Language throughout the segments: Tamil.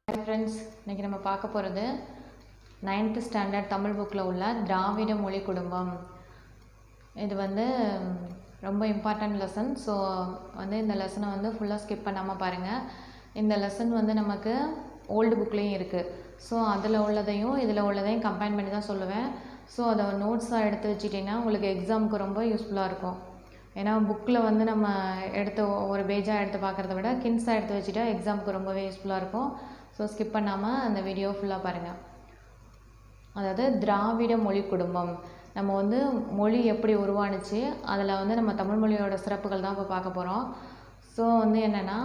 ஹாய் ஃப்ரெண்ட்ஸ், இன்றைக்கி நம்ம பார்க்க போகிறது 9th ஸ்டாண்டர்ட் தமிழ் புக்கில் உள்ள திராவிட மொழி குடும்பம். இது ரொம்ப இம்பார்ட்டன்ட் லெசன். ஸோ இந்த லெசனை ஃபுல்லாக ஸ்கிப் பண்ணாமல் பாருங்கள். இந்த லெசன் நமக்கு ஓல்டு புக்லேயும் இருக்குது. ஸோ அதில் உள்ளதையும் இதில் உள்ளதையும் கம்பைன் பண்ணி தான் சொல்லுவேன். ஸோ அதை நோட்ஸாக எடுத்து வச்சிட்டிங்கன்னா உங்களுக்கு எக்ஸாமுக்கு ரொம்ப யூஸ்ஃபுல்லாக இருக்கும். ஏன்னா புக்கில் நம்ம எடுத்து ஒரு பேஜாக எடுத்து பார்க்குறத விட கின்ஸாக எடுத்து வச்சுட்டா எக்ஸாமுக்கு ரொம்பவே யூஸ்ஃபுல்லாக இருக்கும். ஸோ ஸ்கிப் பண்ணாமல் அந்த வீடியோ ஃபுல்லாக பாருங்கள். அதாவது திராவிட மொழி குடும்பம், நம்ம மொழி எப்படி உருவானுச்சு, அதில் நம்ம தமிழ் மொழியோட சிறப்புகள் தான் இப்போ பார்க்க போகிறோம். ஸோ என்னென்னா,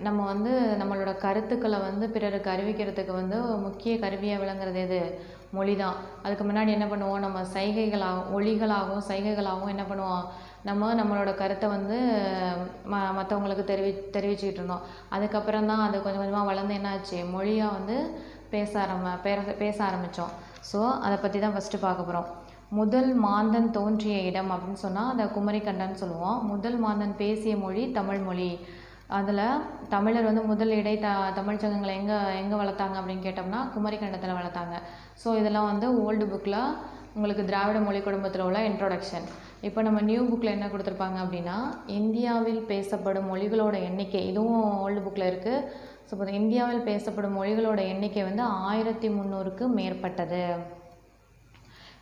நம்ம நம்மளோட கருத்துக்களை பிறருக்கு அறிவிக்கிறதுக்கு முக்கிய கருவியாக விளங்குறது எது? மொழி தான். அதுக்கு முன்னாடி என்ன பண்ணுவோம், நம்ம ஒலிகளாகவும் சைகைகளாகவும் என்ன பண்ணுவோம், நம்மளோட கருத்தை மற்றவங்களுக்கு தெரிவிச்சுக்கிட்டு இருந்தோம். அதுக்கப்புறம் தான் அது கொஞ்சம் கொஞ்சமாக வளர்ந்து என்னாச்சு, மொழியாக பேச ஆரம்பித்தோம். ஸோ அதை பற்றி தான் ஃபஸ்ட்டு பார்க்க போகிறோம். முதல் மாந்தன் தோன்றிய இடம் அப்படின்னு சொன்னால் அதை குமரிக்கண்டன்னு சொல்லுவோம். முதல் மாந்தன் பேசிய மொழி தமிழ் மொழி. அதில் தமிழர் முதல் தமிழ் சங்கங்களை எங்கே வளர்த்தாங்க அப்படின்னு கேட்டோம்னா குமரிக்கண்டத்தில் வளர்த்தாங்க. ஸோ இதெல்லாம் ஓல்டு புக்கில் உங்களுக்கு திராவிட மொழி குடும்பத்தில் உள்ள இன்ட்ரோடக்ஷன். இப்போ நம்ம நியூ புக்கில் என்ன கொடுத்துருப்பாங்க அப்படின்னா, இந்தியாவில் பேசப்படும் மொழிகளோட எண்ணிக்கை, இதுவும் ஓல்டு புக்கில் இருக்குது. ஸோ இப்போ இந்தியாவில் பேசப்படும் மொழிகளோட எண்ணிக்கை 1300க்கு மேற்பட்டது.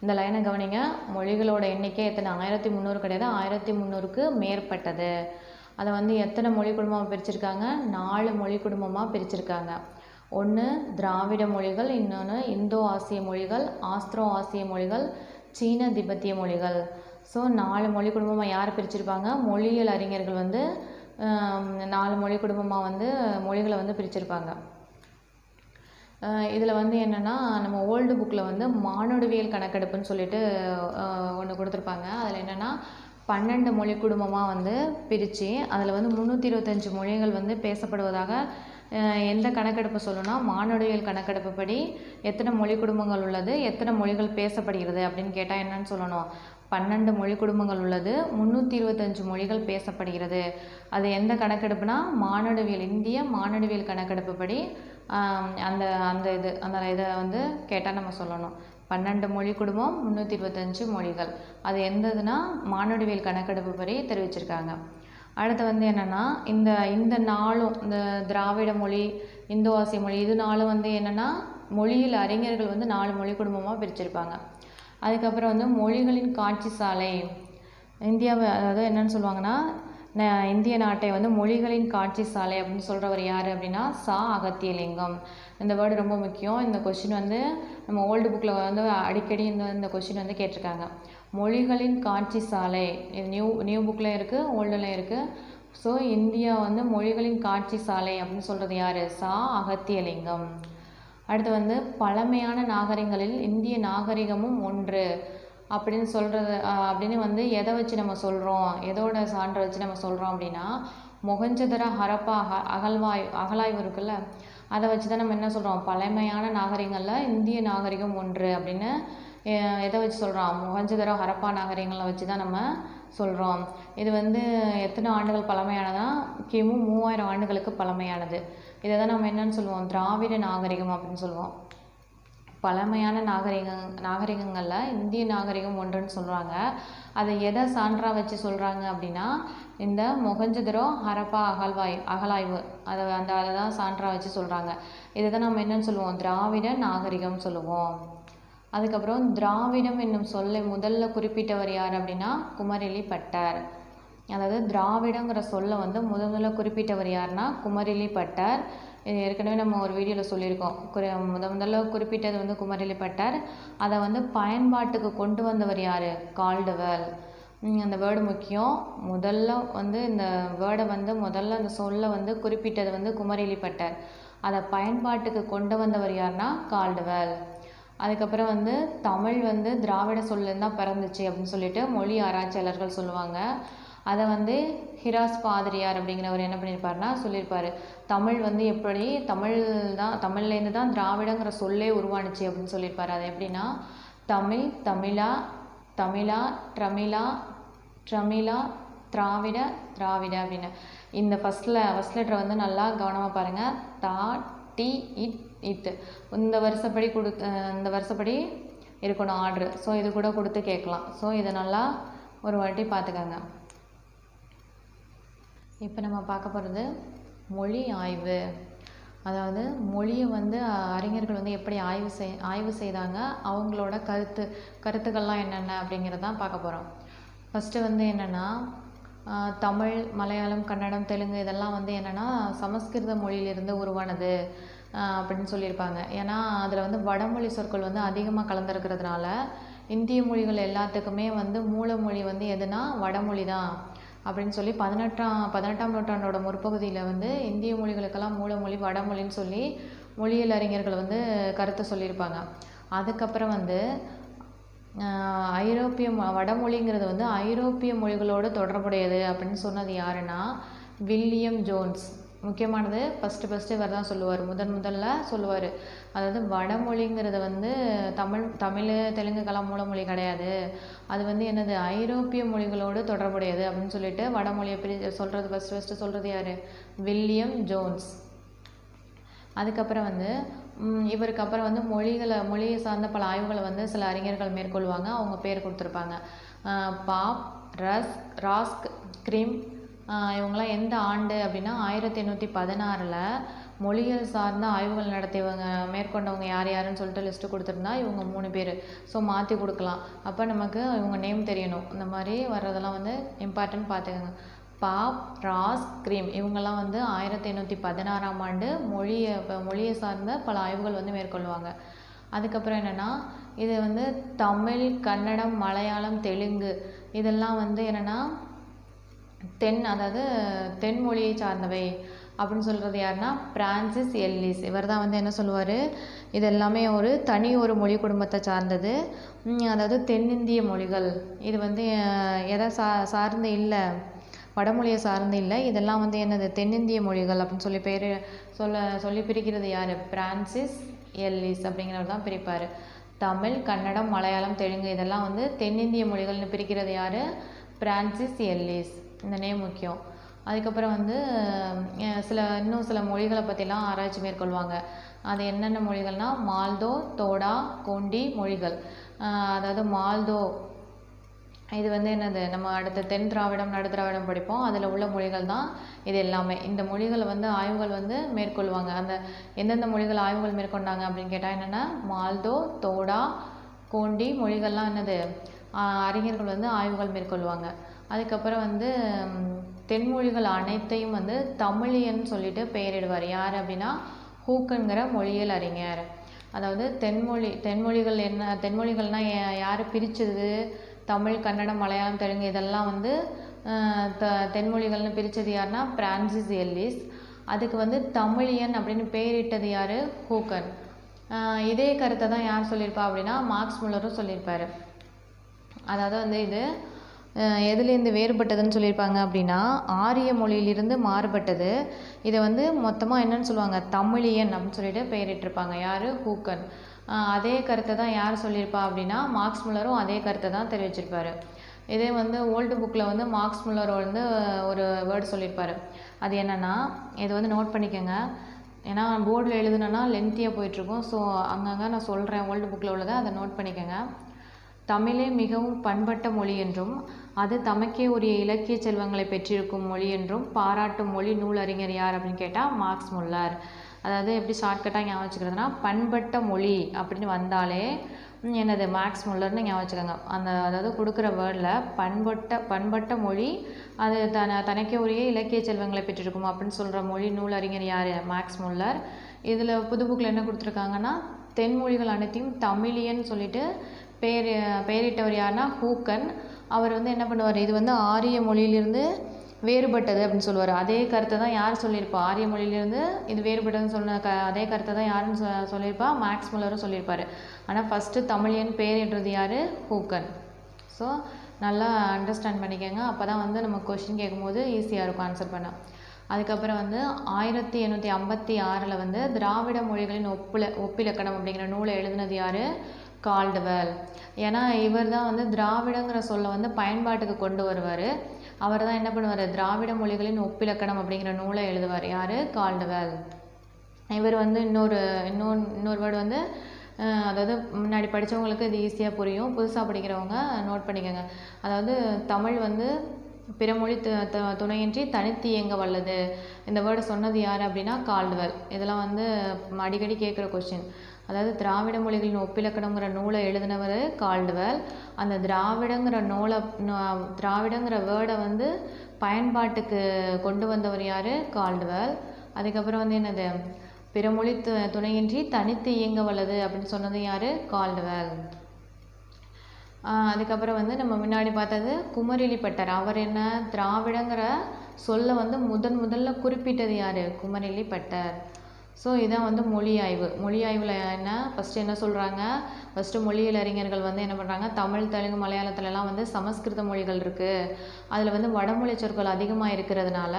இந்த லைனை கவனிங்க. மொழிகளோட எண்ணிக்கை எத்தனை? 1300 கிடையாது, 1300க்கு மேற்பட்டது. அதை எத்தனை மொழி குடும்பமாக பிரிச்சிருக்காங்க? 4 மொழி குடும்பமாக பிரிச்சிருக்காங்க. ஒன்று திராவிட மொழிகள், இன்னொன்று இந்தோ ஆசிய மொழிகள், ஆஸ்திரோ ஆசிய மொழிகள், சீன திபெத்திய மொழிகள். ஸோ 4 மொழி குடும்பமாக யார் பிரிச்சிருப்பாங்க? மொழியியல் அறிஞர்கள் 4 மொழி குடும்பமாக மொழிகளை பிரிச்சிருப்பாங்க. இதில் என்னென்னா, நம்ம ஓல்டு புக்கில் மானுடவியல் கணக்கெடுப்புன்னு சொல்லிட்டு ஒன்று கொடுத்துருப்பாங்க. அதில் என்னென்னா 12 மொழி குடும்பமாக பிரித்து அதில் 325 மொழிகள் பேசப்படுவதாக எந்த கணக்கெடுப்பு சொல்லணும்னா, மானுடவியல் கணக்கெடுப்பு படி எத்தனை மொழி குடும்பங்கள் உள்ளது, எத்தனை மொழிகள் பேசப்படுகிறது அப்படின்னு கேட்டால் என்னன்னு சொல்லணும்? 12 மொழி குடும்பங்கள் உள்ளது, 325 மொழிகள் பேசப்படுகிறது. அது எந்த கணக்கெடுப்புனா இந்திய மானுடவியல் கணக்கெடுப்பு படி அந்த இதை கேட்டால் நம்ம சொல்லணும். 12 மொழி குடும்பம், 325 மொழிகள். அது எந்ததுன்னா மானுடவியல் கணக்கெடுப்பு படி தெரிவிச்சிருக்காங்க. அடுத்து என்னென்னா, இந்த நாளும் இந்த திராவிட மொழி, இந்தோ ஆசிய மொழி, இது நாளும் என்னென்னா மொழியில் அறிஞர்கள் 4 மொழி குடும்பமாக பிரிச்சிருப்பாங்க. அதுக்கப்புறம் மொழிகளின் காட்சி சாலை. இந்தியாவை அதாவது என்னென்னு சொல்லுவாங்கன்னா, இந்திய நாட்டை மொழிகளின் காட்சி சாலை அப்படின்னு சொல்கிறவர் யார் அப்படின்னா சா அகத்தியலிங்கம். இந்த வேர்டு ரொம்ப முக்கியம். இந்த கொஸ்டின் நம்ம ஓல்டு புக்கில் அடிக்கடி இந்த கொஸ்டின் கேட்டிருக்காங்க. மொழிகளின் காட்சி சாலை, இது நியூ புக்கில் இருக்குது, ஓல்டுலையும் இருக்குது. ஸோ இந்தியா மொழிகளின் காட்சி சாலை அப்படின்னு சொல்கிறது யார்? சா அகத்தியலிங்கம். அடுத்து பழமையான நாகரிகங்களில் இந்திய நாகரிகமும் ஒன்று அப்படின்னு சொல்கிறது அப்படின்னு எதை வச்சு நம்ம சொல்கிறோம், எதோட சான்றை வச்சு நம்ம சொல்கிறோம் அப்படின்னா, மொஹஞ்சதரோ ஹரப்பா அகழாய்வு இருக்குல்ல, அதை வச்சு தான் நம்ம என்ன சொல்கிறோம், பழமையான நாகரிகங்களில் இந்திய நாகரிகம் ஒன்று அப்படின்னு எதை வச்சு சொல்கிறோம்? மொஹஞ்சதரோ ஹரப்பா நாகரிகங்களை வச்சு தான் நம்ம சொல்கிறோம். இது எத்தனை ஆண்டுகள் பழமையானதா? கிமு 3000 ஆண்டுகளுக்கு பழமையானது. இதை தான் நம்ம என்னன்னு சொல்லுவோம்? திராவிட நாகரிகம் அப்படின்னு சொல்லுவோம். பழமையான நாகரிகங்களில் இந்திய நாகரிகம் ஒன்றுன்னு சொல்கிறாங்க. அதை எதை சான்றாக வச்சு சொல்கிறாங்க அப்படின்னா, இந்த மொஹஞ்சதரோ ஹரப்பா அகழாய்வு அதை தான் சான்றாக வச்சு சொல்கிறாங்க. இதை தான் நம்ம என்னன்னு சொல்லுவோம்? திராவிட நாகரிகம் சொல்லுவோம். அதுக்கப்புறம் திராவிடம் என்னும் சொல்லை முதல்ல குறிப்பிட்டவர் யார் அப்படின்னா குமரிலி பட்டர். அதாவது திராவிடங்கிற சொல்லை முதல்ல குறிப்பிட்டவர் யாருன்னா குமரிலி பட்டர். இது ஏற்கனவே நம்ம ஒரு வீடியோவில் சொல்லியிருக்கோம். முதல்ல குறிப்பிட்டது குமரிலி பட்டர். அதை பயன்பாட்டுக்கு கொண்டு வந்தவர் யார்? கால்டுவெல். அந்த வேர்டு முக்கியம். முதல்ல இந்த வேர்டை முதல்ல அந்த சொல்லை குறிப்பிட்டது குமரிலி பட்டர். அதை பயன்பாட்டுக்கு கொண்டு வந்தவர் யாருன்னா கால்டுவெல். அதுக்கப்புறம் தமிழ் திராவிட சொல்லேருந்து தான் பிறந்துச்சு அப்படின்னு சொல்லிட்டு மொழி ஆராய்ச்சியாளர்கள் சொல்லுவாங்க. அதை ஹிராஸ் பாதிரியார் அப்படிங்கிறவர் என்ன பண்ணியிருப்பாருன்னா சொல்லியிருப்பார். தமிழ் எப்படி தமிழ்லேருந்து தான் திராவிடங்கிற சொல்லே உருவானுச்சு அப்படின்னு சொல்லியிருப்பார். அது எப்படின்னா தமிழ், தமிழா, ட்ரமிழா, திராவிட அப்படின்னு இந்த ஃபஸ்ட் லெட்டரை வந்து நல்லா கவனமாக பாருங்கள். தா, டி, இத் இந்த வருஷப்படி இருக்கணும் ஆர்டரு. ஸோ இது கூட கொடுத்து கேட்கலாம். ஸோ இதை நல்லா ஒரு வாட்டி பார்த்துக்கோங்க. இப்போ நம்ம பார்க்க போகிறது மொழி ஆய்வு. அதாவது மொழியை வந்து அறிஞர்கள் வந்து எப்படி ஆய்வு செய்தாங்க, அவங்களோட கருத்துக்கள்லாம் என்னென்ன அப்படிங்கிறதான் பார்க்க போகிறோம். ஃபஸ்ட்டு வந்து என்னென்னா, தமிழ், மலையாளம், கன்னடம், தெலுங்கு இதெல்லாம் வந்து என்னென்னா சமஸ்கிருத மொழியிலிருந்து உருவானது அப்படின்னு சொல்லியிருப்பாங்க. ஏன்னா அதில் வந்து வடமொழி சொற்கள் வந்து அதிகமாக கலந்துருக்கிறதுனால இந்திய மொழிகள் எல்லாத்துக்குமே வந்து மூலமொழி வந்து எதுனா வடமொழி தான் அப்படின்னு சொல்லி 18ஆம் நூற்றாண்டோட முற்பகுதியில் வந்து இந்திய மொழிகளுக்கெல்லாம் மூலமொழி வடமொழின்னு சொல்லி மொழியியல் அறிஞர்கள் வந்து கருத்து சொல்லியிருப்பாங்க. அதுக்கப்புறம் வந்து வடமொழிங்கிறது வந்து ஐரோப்பிய மொழிகளோடு தொடர்புடையது அப்படின்னு சொன்னது யாருன்னா வில்லியம் ஜோன்ஸ். முக்கியமானது ஃபஸ்ட்டு இவர் தான் சொல்லுவார், முதல்ல சொல்லுவார். அதாவது வடமொழிங்கிறது வந்து தமிழ் தெலுங்குக்கெல்லாம் மூலமொழி கிடையாது, அது வந்து என்னது ஐரோப்பிய மொழிகளோடு தொடர்புடையது அப்படின்னு சொல்லிட்டு வடமொழியை சொல்கிறது ஃபஸ்ட்டு சொல்கிறது யார்? William Jones. அதுக்கப்புறம் வந்து இவருக்கு அப்புறம் வந்து மொழியை சார்ந்த பல ஆய்வுகளை வந்து சில அறிஞர்கள் மேற்கொள்வாங்க. அவங்க பேர் கொடுத்துருப்பாங்க. பாப், ராஸ்க், கிரிம் இவங்களாம் எந்த ஆண்டு அப்படின்னா 1816 மொழிகள் சார்ந்த ஆய்வுகள் நடத்தியவங்க மேற்கொண்டவங்க யாருன்னு சொல்லிட்டு லிஸ்ட்டு கொடுத்துருந்தா இவங்க 3 பேர். ஸோ மாற்றி கொடுக்கலாம். அப்போ நமக்கு இவங்க நேம் தெரியணும். இந்த மாதிரி வர்றதெல்லாம் வந்து இம்பார்ட்டன்ட் பார்த்துக்கோங்க. பாப், ராஸ், கிரீம் இவங்கெல்லாம் வந்து 1816ஆம் ஆண்டு மொழியை சார்ந்த பல ஆய்வுகள் வந்து மேற்கொள்வாங்க. அதுக்கப்புறம் என்னென்னா, இது வந்து தமிழ், கன்னடம், மலையாளம், தெலுங்கு இதெல்லாம் வந்து என்னென்னா அதாவது தென்மொழியை சார்ந்தவை அப்படின்னு சொல்கிறது யாருன்னா பிரான்சிஸ் எல்லிஸ். இவர் தான் வந்து என்ன சொல்லுவார், இது எல்லாமே ஒரு மொழி குடும்பத்தை சார்ந்தது. அதாவது தென்னிந்திய மொழிகள். இது வந்து எதை சார்ந்து இல்லை, வடமொழியை சார்ந்து இல்லை, இதெல்லாம் வந்து என்னது தென்னிந்திய மொழிகள் அப்படின்னு சொல்லி பிரிக்கிறது யார்? பிரான்சிஸ் எல்லிஸ் அப்படிங்கிறவர் தான் பிரிப்பார். தமிழ், கன்னடம், மலையாளம், தெலுங்கு இதெல்லாம் வந்து தென்னிந்திய மொழிகள்னு பிரிக்கிறது யார்? Francis Ellis. இந்த நேம் முக்கியம். அதுக்கப்புறம் வந்து இன்னும் சில மொழிகளை பற்றிலாம் ஆராய்ச்சி மேற்கொள்வாங்க. அது என்னென்ன மொழிகள்னால் மால்தோ, தோடா, கோண்டி மொழிகள். அதாவது மால்தோ இது வந்து என்னது, நம்ம அடுத்த தென் திராவிடம், நடுத்திராவிடம் படிப்போம், அதில் உள்ள மொழிகள் தான் இது எல்லாமே. இந்த மொழிகளை வந்து ஆய்வுகள் வந்து மேற்கொள்வாங்க. அந்த எந்தெந்த மொழிகள் ஆய்வுகள் மேற்கொண்டாங்க அப்படின்னு கேட்டால் என்னென்னா மால்தோ, தோடா, கோண்டி மொழிகள்லாம் என்னது அறிஞர்கள் வந்து ஆய்வுகள் மேற்கொள்வாங்க. அதுக்கப்புறம் வந்து தென்மொழிகள் அனைத்தையும் வந்து தமிழியன் சொல்லிட்டு பெயரிடுவார். யார் அப்படின்னா ஹூக்கன்கிற மொழியியல் அறிஞர். அதாவது தென்மொழிகள்னால் யார் பிரித்தது? தமிழ், கன்னடம், மலையாளம், தெலுங்கு இதெல்லாம் வந்து தென்மொழிகள்னு பிரித்தது யாருன்னா பிரான்சிஸ் எல்லிஸ். அதுக்கு வந்து தமிழியன் அப்படின்னு பெயரிட்டது யார்? ஹூக்கன். இதே கருத்தை தான் யார் சொல்லியிருப்பா அப்படின்னா மார்க்ஸ் முல்லரும் சொல்லியிருப்பார். அதாவது வந்து இது எதுலேருந்து வேறுபட்டதுன்னு சொல்லியிருப்பாங்க அப்படின்னா ஆரிய மொழியிலிருந்து மாறுபட்டது. இதை வந்து மொத்தமாக என்னன்னு சொல்லுவாங்க? தமிழியன் அப்படின்னு சொல்லிட்டு பெயரிட்டிருப்பாங்க. யார்? ஹூக்கன். அதே கருத்தை தான் யார் சொல்லியிருப்பா அப்படின்னா மார்க்ஸ் முல்லரும் அதே கருத்தை தான் தெரிவிச்சிருப்பார். இதே வந்து ஓல்டு புக்கில் வந்து மார்க்ஸ் முல்லர் வந்து ஒரு வேர்டு சொல்லியிருப்பார். அது என்னென்னா, இது வந்து நோட் பண்ணிக்கோங்க. ஏன்னா போர்டில் எழுதுனேன்னா லென்த்தியாக போயிட்டுருக்கும். ஸோ அங்கங்கே நான் சொல்கிறேன், ஓல்டு புக்கில் உள்ளதை அதை நோட் பண்ணிக்கோங்க. தமிழே மிகவும் பண்பட்ட மொழி என்றும் அது தமக்கே உரிய இலக்கிய செல்வங்களை பெற்றிருக்கும் மொழி என்றும் பாராட்டும் மொழி நூலறிஞர் யார் அப்படின்னு கேட்டால் மார்க்ஸ் முல்லர். அதாவது எப்படி ஷார்ட்கட்டாக ஞாபகம் வச்சுக்கிறதுனா பண்பட்ட மொழி அப்படின்னு வந்தாலே என்னது மார்க்ஸ் முல்லர்னு ஞாபகம் வச்சுக்கோங்க. அதாவது கொடுக்குற வேர்டில் பண்பட்ட மொழி அது தனக்கே உரிய இலக்கிய செல்வங்களை பெற்றிருக்கும் அப்படின்னு சொல்கிற மொழி நூலறிஞர் யார்? Marks Muller. இதில் புது புக்கில் என்ன கொடுத்துருக்காங்கன்னா தென்மொழிகள் அனைத்தையும் தமிழியன்னு சொல்லிட்டு பெயரிட்டவர் யாருன்னா ஹூக்கன். அவர் வந்து என்ன பண்ணுவார், இது வந்து ஆரிய மொழியிலிருந்து வேறுபட்டது அப்படின்னு சொல்லுவார். அதே கருத்தை தான் யார் சொல்லியிருப்பா? ஆரிய மொழியிலிருந்து இது வேறுபட்டதுன்னு சொன்ன அதே கருத்தை தான் யாருன்னு சொல்லியிருப்பா? மார்க்ஸ் முல்லரும் சொல்லியிருப்பார். ஆனால் ஃபஸ்ட்டு தமிழியன் பெயரிடுறது யார்? ஹூக்கன். ஸோ நல்லா அண்டர்ஸ்டாண்ட் பண்ணிக்கோங்க. அப்போ தான் வந்து நம்ம கொஷின் கேட்கும்போது ஈஸியாக இருக்கும் ஆன்சர் பண்ண. அதுக்கப்புறம் வந்து 1856 வந்து திராவிட மொழிகளின் ஒப்பிலக்கணம் அப்படிங்கிற நூலை எழுதினது யார்? கால்டுவெல். ஏன்னா இவர் தான் வந்து திராவிடங்கிற சொல்லை வந்து பயன்பாட்டுக்கு கொண்டு வருவார். அவர் தான் என்ன பண்ணுவார், திராவிட மொழிகளின் ஒப்பிலக்கணம் அப்படிங்கிற நூலை எழுதுவார். யார்? கால்டுவெல். இவர் வந்து இன்னொரு வேர்டு வந்து அதாவது முன்னாடி படித்தவங்களுக்கு இது ஈஸியாக புரியும், புதுசாக படிக்கிறவங்க நோட் பண்ணிக்கோங்க. அதாவது தமிழ் வந்து பிற மொழி துணையின்றி தனித்து இயங்க வல்லது. இந்த வேர்டை சொன்னது யார் அப்படின்னா கால்டுவெல். இதெல்லாம் வந்து அடிக்கடி கேட்குற கொஸ்டின். அதாவது திராவிட மொழிகளின் ஒப்பிலக்கணங்கிற நூலை எழுதினவர் கால்டுவெல். அந்த திராவிடங்கிற வேர்டை வந்து பயன்பாட்டுக்கு கொண்டு வந்தவர் யார்? கால்டுவெல். அதுக்கப்புறம் வந்து என்னது, பிற மொழி துணையின்றி தனித்து இயங்க வல்லது அப்படின்னு சொன்னது யார்? கால்டுவெல். அதுக்கப்புறம் வந்து நம்ம முன்னாடி பார்த்தது குமரிலிப்பட்டர். அவர் என்ன, திராவிடங்கிற சொல்ல வந்து முதல்ல குறிப்பிட்டது யார்? குமரிலிப்பட்டர். ஸோ இதான் வந்து மொழி ஆய்வு. மொழி ஆய்வில் ஃபஸ்ட்டு என்ன சொல்கிறாங்க, ஃபஸ்ட்டு மொழியியல் அறிஞர்கள் வந்து என்ன பண்ணுறாங்க, தமிழ், தெலுங்கு, மலையாளத்துலலாம் வந்து சமஸ்கிருத மொழிகள் இருக்குது, அதில் வந்து வடமொழி சொற்கள் அதிகமாக இருக்கிறதுனால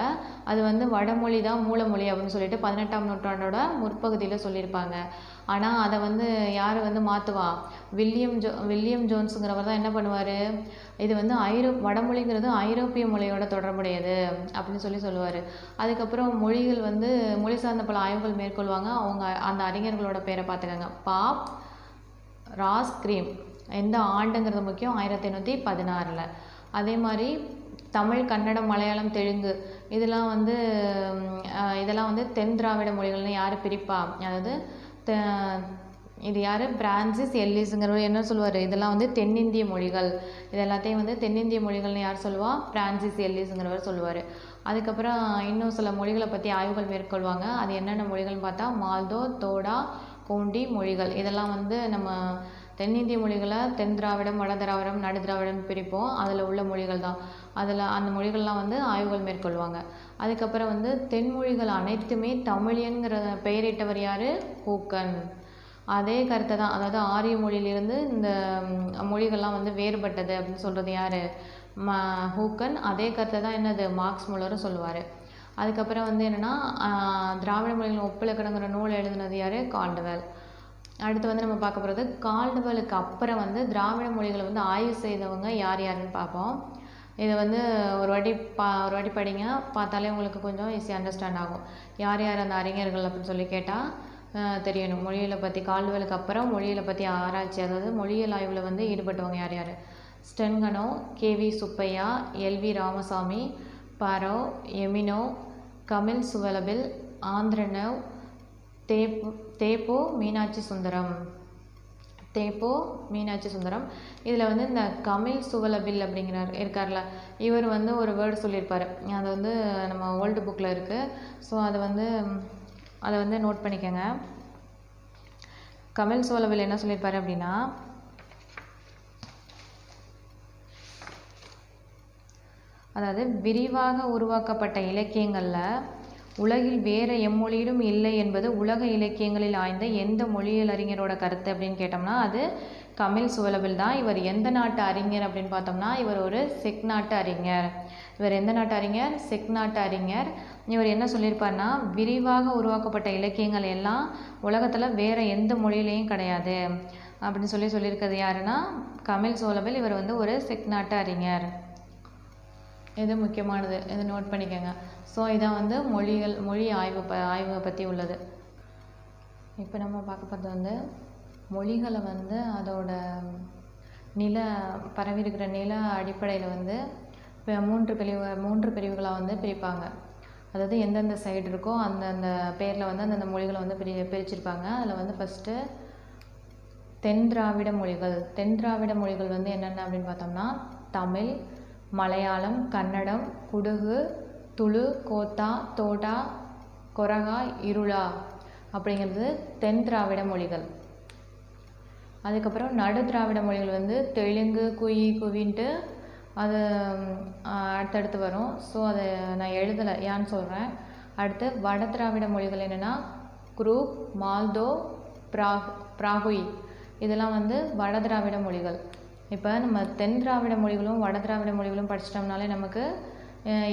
அது வந்து வடமொழி தான் மூலமொழி அப்படின்னு சொல்லிட்டு 18ஆம் நூற்றாண்டோட முற்பகுதியில் சொல்லியிருப்பாங்க. ஆனால் அதை வந்து யார் வந்து மாற்றுவா, வில்லியம் ஜோன்ஸுங்கிறவர் தான் என்ன பண்ணுவார், இது வந்து வடமொழிங்கிறது ஐரோப்பிய மொழியோட தொடர்புடையது அப்படின்னு சொல்லுவார். அதுக்கப்புறம் மொழி சார்ந்த பல ஆய்வுகள் மேற்கொள்வாங்க. அவங்க அந்த அறிஞர்களோட பேரை பார்த்துக்கோங்க. பாப் ராஸ்கிரீம். எந்த ஆண்டுங்கிறது முக்கியம், 1816. அதே மாதிரி தமிழ், கன்னடம், மலையாளம், தெலுங்கு இதெல்லாம் வந்து தென் திராவிட மொழிகள்னு யார் பிரிப்பா, அதாவது இது யார், பிரான்சிஸ் எல்லிஸுங்கிறவர் என்ன சொல்லுவார், இதெல்லாம் வந்து தென்னிந்திய மொழிகள், இது எல்லாத்தையும் வந்து தென்னிந்திய மொழிகள்னு யார் சொல்லுவா, பிரான்சிஸ் எல்லிஸுங்கிறவர் சொல்லுவார். அதுக்கப்புறம் இன்னும் சில மொழிகளை பற்றி ஆய்வுகள் மேற்கொள்வாங்க. அது என்னென்ன மொழிகள்னு பார்த்தா மால்தோ, தோடா, கோண்டி மொழிகள். இதெல்லாம் வந்து நம்ம தென்னிந்திய மொழிகளை தென் திராவிடம், வட திராவிடம், நடு திராவிடம் பிரிப்போம். அதில் உள்ள மொழிகள் தான். அந்த மொழிகள்லாம் வந்து ஆய்வுகள் மேற்கொள்வாங்க. அதுக்கப்புறம் வந்து தென்மொழிகள் அனைத்துமே தமிழியன்கிற பெயரிட்டவர் யார்? ஹூக்கன். அதே கருத்தை தான், அதாவது ஆரிய மொழியிலிருந்து இந்த மொழிகள்லாம் வந்து வேறுபட்டது அப்படின்னு சொல்கிறது யார்? ஹூக்கன். அதே கருத்தை தான் என்னது, மார்க்ஸ் முல்லரும் சொல்லுவார். அதுக்கப்புறம் வந்து என்னென்னா, திராவிட மொழிகளின் ஒப்பிலக்கணங்கிற நூல் எழுதினது யார்? கால்டுவெல். அடுத்து வந்து நம்ம பார்க்க போகிறது, கால்டுவெலுக்கு அப்புறம் வந்து திராவிட மொழிகளை வந்து ஆய்வு செய்தவங்க யாருன்னு பார்ப்போம். இதை வந்து ஒரு வாட்டி படிங்க, பார்த்தாலே உங்களுக்கு கொஞ்சம் ஈஸியாக அண்டர்ஸ்டாண்ட் ஆகும். யார் அந்த அறிஞர்கள் அப்படின்னு சொல்லி கேட்டால் தெரியணும். மொழியியலை பற்றி கால்டுவெலுக்கு அப்புறம் மொழியியலை பற்றி ஆராய்ச்சி, அதாவது மொழியியல் ஆய்வில் வந்து ஈடுபட்டவங்க யார்? Sten Konow, KV Subbaiah, LV Ramaswamy, Burrow, Emeneau, Kamil Zvelebil, Andronov, Te Po Meenakshi Sundaram. இதில் வந்து இந்த கமில் சுவலபில் இருக்கார்ல, இவர் வந்து ஒரு வேர்டு சொல்லியிருப்பார். அது வந்து நம்ம ஓல்டு புக்கில் இருக்குது. ஸோ அதை வந்து நோட் பண்ணிக்கோங்க. கமில் சுவலபில் என்ன சொல்லியிருப்பார் அப்படின்னா, அதாவது விரிவாக உருவாக்கப்பட்ட இலக்கியங்களில் உலகில் வேறு எம்மொழியிலும் இல்லை என்பது உலக இலக்கியங்களில் ஆய்ந்த எந்த மொழியியல் அறிஞரோட கருத்து அப்படின்னு கேட்டோம்னா அது கமில் சுவலபில் தான். இவர் எந்த நாட்டு அறிஞர் அப்படின்னு பார்த்தோம்னா இவர் ஒரு செக் நாட்டு அறிஞர். இவர் எந்த நாட்டு அறிஞர்? செக் நாட்டு அறிஞர். இவர் என்ன சொல்லியிருப்பார்னா, விரிவாக உருவாக்கப்பட்ட இலக்கியங்கள் எல்லாம் உலகத்தில் வேறு எந்த மொழியிலையும் கிடையாது அப்படின்னு சொல்லியிருக்கிறது யாருன்னா கமில் சுவலபில். இவர் வந்து ஒரு செக் நாட்டு அறிஞர். இது முக்கியமானது, இது நோட் பண்ணிக்கோங்க. ஸோ இதான் வந்து மொழி ஆய்வை பற்றி உள்ளது. இப்போ நம்ம பார்க்க போகிறது வந்து மொழிகளை வந்து அதோட பரவி இருக்கிற நில அடிப்படையில் வந்து இப்போ மூன்று பிரிவுகளாக வந்து பிரிப்பாங்க. அதாவது எந்தெந்த சைடு இருக்கோ அந்தந்த பேரில் வந்து அந்தந்த மொழிகளை வந்து பிரிச்சிருப்பாங்க. அதில் வந்து ஃபஸ்ட்டு தென் திராவிட மொழிகள் வந்து என்னென்ன அப்படின்னு பார்த்தோம்னா தமிழ், மலையாளம், கன்னடம், குடுகு, துளு, கோத்தா, தோடா, கொரகா, இருளா அப்படிங்கிறது தென் திராவிட மொழிகள். அதுக்கப்புறம் நடு திராவிட மொழிகள் வந்து தெலுங்கு, குவின்ட்டு அது அடுத்தடுத்து வரும். ஸோ அதை நான் எழுதலை, ஏன்னு சொல்கிறேன். அடுத்து வட திராவிட மொழிகள் என்னென்னா குரூப், மால்தோ, பிராகுய் இதெல்லாம் வந்து வட திராவிட மொழிகள். இப்போ நம்ம தென் திராவிட மொழிகளும் வட திராவிட மொழிகளும் படிச்சிட்டோம்னாலே நமக்கு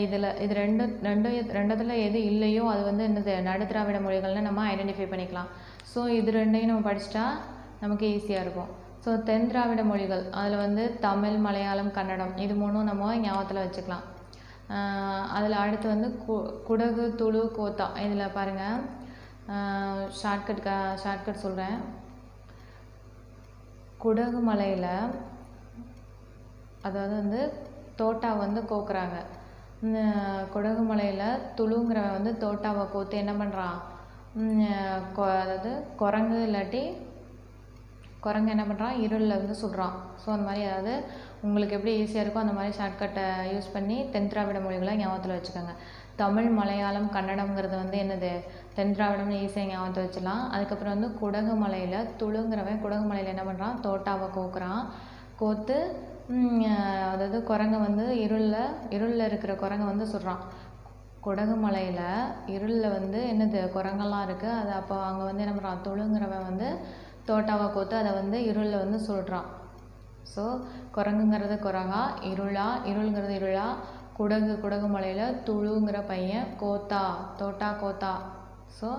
இது ரெண்டுத்தில் எது இல்லையோ அது வந்து என்னது நடு திராவிட மொழிகள்னு நம்ம ஐடென்டிஃபை பண்ணிக்கலாம். ஸோ இது ரெண்டையும் நம்ம படிச்சிட்டா நமக்கு ஈஸியாக இருக்கும். ஸோ தென் திராவிட மொழிகள் அதில் வந்து தமிழ், மலையாளம், கன்னடம் இது மூணும் நம்ம ஞாபகத்தில் வச்சுக்கலாம். அதில் அடுத்து வந்து குடகு துளு கோத்தா. இதில் பாருங்கள், ஷார்ட்கட் சொல்கிறேன். குடகு மலையில் அதாவது வந்து தோட்டாவை வந்து கோக்குறாங்க. குடகு மலையில் துளுங்கிறவன் வந்து தோட்டாவை கோத்து என்ன பண்ணுறான், அதாவது குரங்கு இல்லாட்டி குரங்கு என்ன பண்ணுறான், இருளில் வந்து சுடுறான். ஸோ அந்த மாதிரி அதாவது உங்களுக்கு எப்படி ஈஸியாக இருக்கோ அந்த மாதிரி ஷார்ட்கட்டை யூஸ் பண்ணி தென்திராவிட மொழிகளை ஞாபகத்தில் வச்சுக்கோங்க. தமிழ், மலையாளம், கன்னடம்ங்கிறது வந்து என்னது, தென்திராவிடம்னு ஈஸியாக ஞாபகத்தில் வச்சுக்கலாம். அதுக்கப்புறம் வந்து குடகு மலையில் துளுங்கிறவன் குடகு மலையில் என்ன பண்ணுறான், தோட்டாவை கோக்குறான். கோத்து அதாவது குரங்கை வந்து இருளில் இருக்கிற குரங்கை வந்து சுடுறான். குடகு மலையில் இருளில் வந்து என்னது குரங்கெல்லாம் இருக்குது. அது அப்போ அங்கே வந்து என்ன பண்ணுறான், துளுங்கிறவன் வந்து தோட்டாவை கோத்து அதை வந்து இருளில் வந்து சுடுறான். ஸோ குரங்குங்கிறது குரங்கா, இருளுங்கிறது இருளா, குடகு மலையில் துளுங்கிற பையன் தோட்டா கோத்தா. ஸோ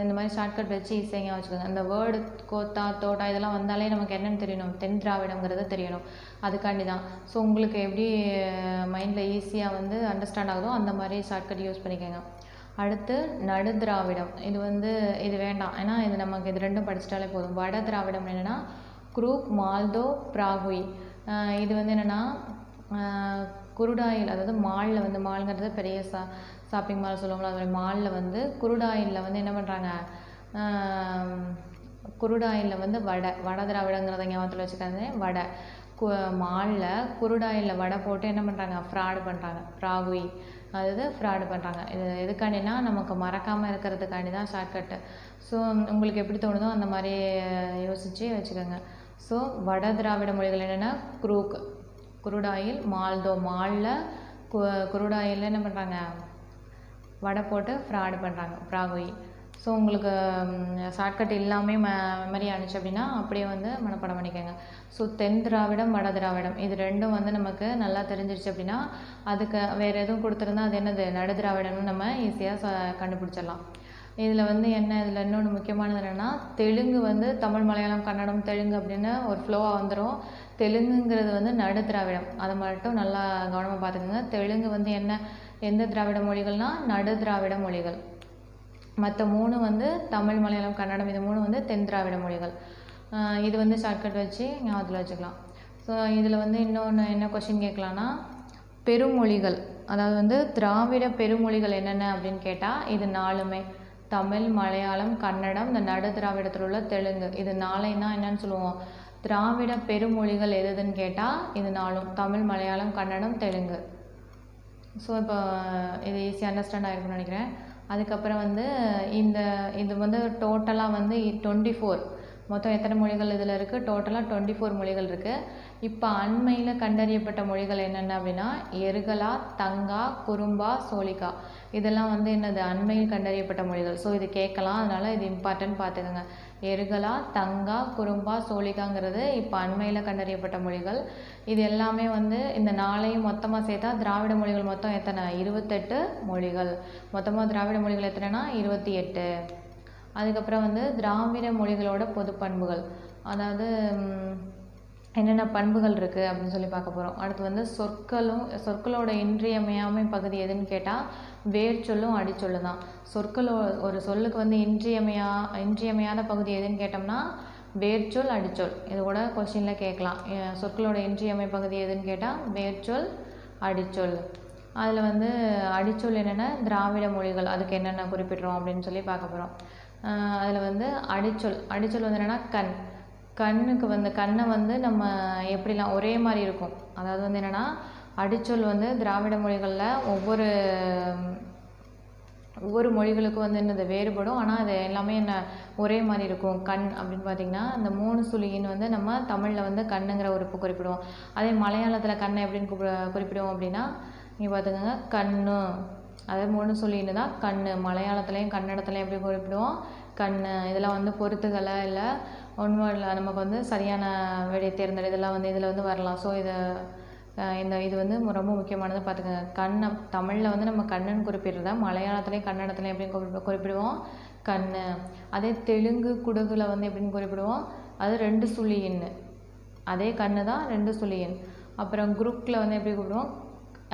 இந்த மாதிரி ஷார்ட்கட் வச்சு ஈஸியாக வச்சுக்கோங்க. அந்த வேர்டு கோத்தா தோட்டா இதெல்லாம் வந்தாலே நமக்கு என்னென்னு தெரியணும், தென் திராவிடங்கிறது தெரியணும். அதுக்காண்டி தான். ஸோ உங்களுக்கு எப்படி மைண்டில் ஈஸியாக வந்து அண்டர்ஸ்டாண்ட் ஆகுதோ அந்த மாதிரி ஷார்ட்கட் யூஸ் பண்ணிக்கோங்க. அடுத்து நடு திராவிடம். இது வேண்டாம், ஏன்னா இது நமக்கு இது ரெண்டும் படிச்சிட்டாலே போதும். வட திராவிடம் என்னென்னா குரூப், மால்தோ, பிராகுய். இது வந்து என்னென்னா குருடாயில், அதாவது மாலில் வந்து மால்ங்கிறது பெரிய ஷாப்பிங் மால் சொல்லுவாங்களா, அது மாலில் வந்து குருடாயிலில் வந்து என்ன பண்ணுறாங்க, குருடாயிலில் வந்து வட திராவிடங்கிறத ஞாபகத்தில் வச்சுக்காது. மாலில் குருடாயிலில் வடை போட்டு என்ன பண்ணுறாங்க, ஃப்ராடு பண்ணுறாங்க, பிராகுய், அதாவது ஃப்ராடு பண்ணுறாங்க. இது எதுக்காண்டினா நமக்கு மறக்காமல் இருக்கிறதுக்காண்டி தான் ஷார்ட்கட்டு. ஸோ உங்களுக்கு எப்படி தோணுதோ அந்த மாதிரி யோசித்து வச்சுக்கோங்க. ஸோ வட திராவிட மொழிகள் என்னென்னா குருடாயில், மால்தோ, மாலில் குருடாயில் என்ன பண்ணுறாங்க, வடை போட்டு ஃப்ராடு பண்ணுறாங்க, பிராகுய். ஸோ உங்களுக்கு ஷார்ட்கட் எல்லாமே மெமரி ஆனிச்சு அப்படின்னா அப்படியே வந்து மனப்பாடம் பண்ணிக்கோங்க. ஸோ தென் திராவிடம், வட திராவிடம் இது ரெண்டும் வந்து நமக்கு நல்லா தெரிஞ்சிருச்சு அப்படின்னா அதுக்கு வேறு எதுவும் கொடுத்துருந்தா அது என்னது, நடு திராவிடம்னு நம்ம ஈஸியாக கண்டுபிடிச்சிடலாம். இதில் வந்து இதில் இன்னொன்று முக்கியமானது என்னென்னா, தெலுங்கு வந்து தமிழ், மலையாளம், கன்னடம், தெலுங்கு அப்படின்னு ஒரு ஃப்ளோவாக வந்துடும். தெலுங்குங்கிறது வந்து நடு திராவிடம், அதை மட்டும் நல்லா கவனமாக பார்த்துக்கோங்க. தெலுங்கு வந்து எந்த திராவிட மொழிகள்னால் நடு திராவிட மொழிகள். மற்ற 3 வந்து தமிழ், மலையாளம், கன்னடம் இது 3 வந்து தென் திராவிட மொழிகள். இது வந்து ஷார்ட்கட் வச்சு ஞாபகத்தில் வச்சுக்கலாம். ஸோ இதில் வந்து இன்னொன்று என்ன கொஷின் கேட்கலான்னா, பெருமொழிகள், அதாவது வந்து திராவிட பெருமொழிகள் என்னென்ன அப்படின்னு கேட்டால் இது 4மே தமிழ், மலையாளம், கன்னடம், இந்த நடு திராவிடத்தில் உள்ள தெலுங்கு, இது 4ஐயும் தான் என்னென்னு சொல்லுவோம், திராவிட பெருமொழிகள் எதுன்னு கேட்டால் இது 4ம் தமிழ், மலையாளம், கன்னடம், தெலுங்கு. ஸோ இப்போ இது ஈஸியாக அண்டர்ஸ்டாண்ட் ஆகிருக்குன்னு நினைக்கிறேன். அதுக்கப்புறம் வந்து இது வந்து டோட்டலாக வந்து 24 மொத்தம் எத்தனை மொழிகள் இதில் இருக்குது, டோட்டலாக 24 மொழிகள் இருக்குது. இப்போ அண்மையில் கண்டறியப்பட்ட மொழிகள் என்னென்ன அப்படின்னா எருகலா, தங்கா, குறும்பா, சோழிகா இதெல்லாம் வந்து என்னது அண்மையில் கண்டறியப்பட்ட மொழிகள். ஸோ இது கேட்கலாம், அதனால் இது இம்பார்ட்டன்ட் பார்த்துக்கோங்க. எருகலா, தங்கா, குறும்பா, சோழிகாங்கிறது இப்போ அண்மையில் கண்டறியப்பட்ட மொழிகள். இது எல்லாமே வந்து இந்த 4ஐயும் மொத்தமாக சேர்த்தா திராவிட மொழிகள் மொத்தம் எத்தனை, 28 மொழிகள். மொத்தமாக திராவிட மொழிகள் எத்தனைனா 28. அதுக்கப்புறம் வந்து திராவிட மொழிகளோட பொது பண்புகள், அதாவது என்னென்ன பண்புகள் இருக்குது அப்படின்னு சொல்லி பார்க்க போகிறோம். அடுத்து வந்து சொற்களோட இன்றியமையாமை பகுதி எதுன்னு கேட்டால் வேர்ச்சொல்லும் அடிச்சொல்லு தான். ஒரு சொல்லுக்கு வந்து இன்றியமையாத பகுதி எதுன்னு கேட்டோம்னா வேர்ச்சொல், அடிச்சொல். இது கூட கொஸ்டினில் கேட்கலாம். சொற்களோட இன்றியமை பகுதி எதுன்னு கேட்டால் வேர்ச்சொல், அடிச்சொல். அதில் வந்து அடிச்சொல் என்னென்ன திராவிட மொழிகள் அதுக்கு என்னென்ன குறிப்பிட்றோம் அப்படின்னு சொல்லி பார்க்க போகிறோம். அதில் வந்து அடிச்சொல் வந்து என்னென்னா கண்ணுக்கு வந்து கண்ணை வந்து நம்ம எப்படிலாம் ஒரே மாதிரி இருக்கும். அதாவது வந்து என்னென்னா அடிச்சொல் வந்து திராவிட மொழிகளில் ஒவ்வொரு மொழிகளுக்கும் வந்து என்னது வேறுபடும், ஆனால் அது எல்லாமே ஒரே மாதிரி இருக்கும். கண் அப்படின்னு பார்த்திங்கன்னா அந்த 3 சுழின்னு வந்து நம்ம தமிழில் வந்து கண்ணுங்கிற உறுப்பு குறிப்பிடுவோம். அதே மலையாளத்தில் கண்ணை எப்படின்னு குறிப்பிடுவோம் அப்படின்னா நீங்கள் பார்த்துக்கோங்க, கண்ணு, அதாவது 3 சுழின்னு தான் கண்ணு. மலையாளத்துலேயும் கன்னடத்துலேயும் எப்படி குறிப்பிடுவோம், கண்ணு. இதெல்லாம் வந்து பொறுத்துக்களை இல்லை ஒன்றும் நமக்கு வந்து சரியான விடை தேர்ந்தெடு இதெல்லாம் வந்து இதில் வந்து வரலாம். ஸோ இது வந்து ரொம்ப முக்கியமானது பார்த்துக்கோங்க. கண்ணை தமிழில் வந்து நம்ம கண்ணுன்னு குறிப்பிடுறதா மலையாளத்துலேயும் கன்னடத்துலேயும் எப்படின்னு குறிப்பிடுவோம், கண்ணு. அதே தெலுங்கு, குடகுல வந்து எப்படின்னு குறிப்பிடுவோம், அது 2 சுழின்னு. அதே கண்ணு தான் 2 சுழியன். அப்புறம் குரூப்பில் வந்து எப்படி கூப்பிடுவோம்,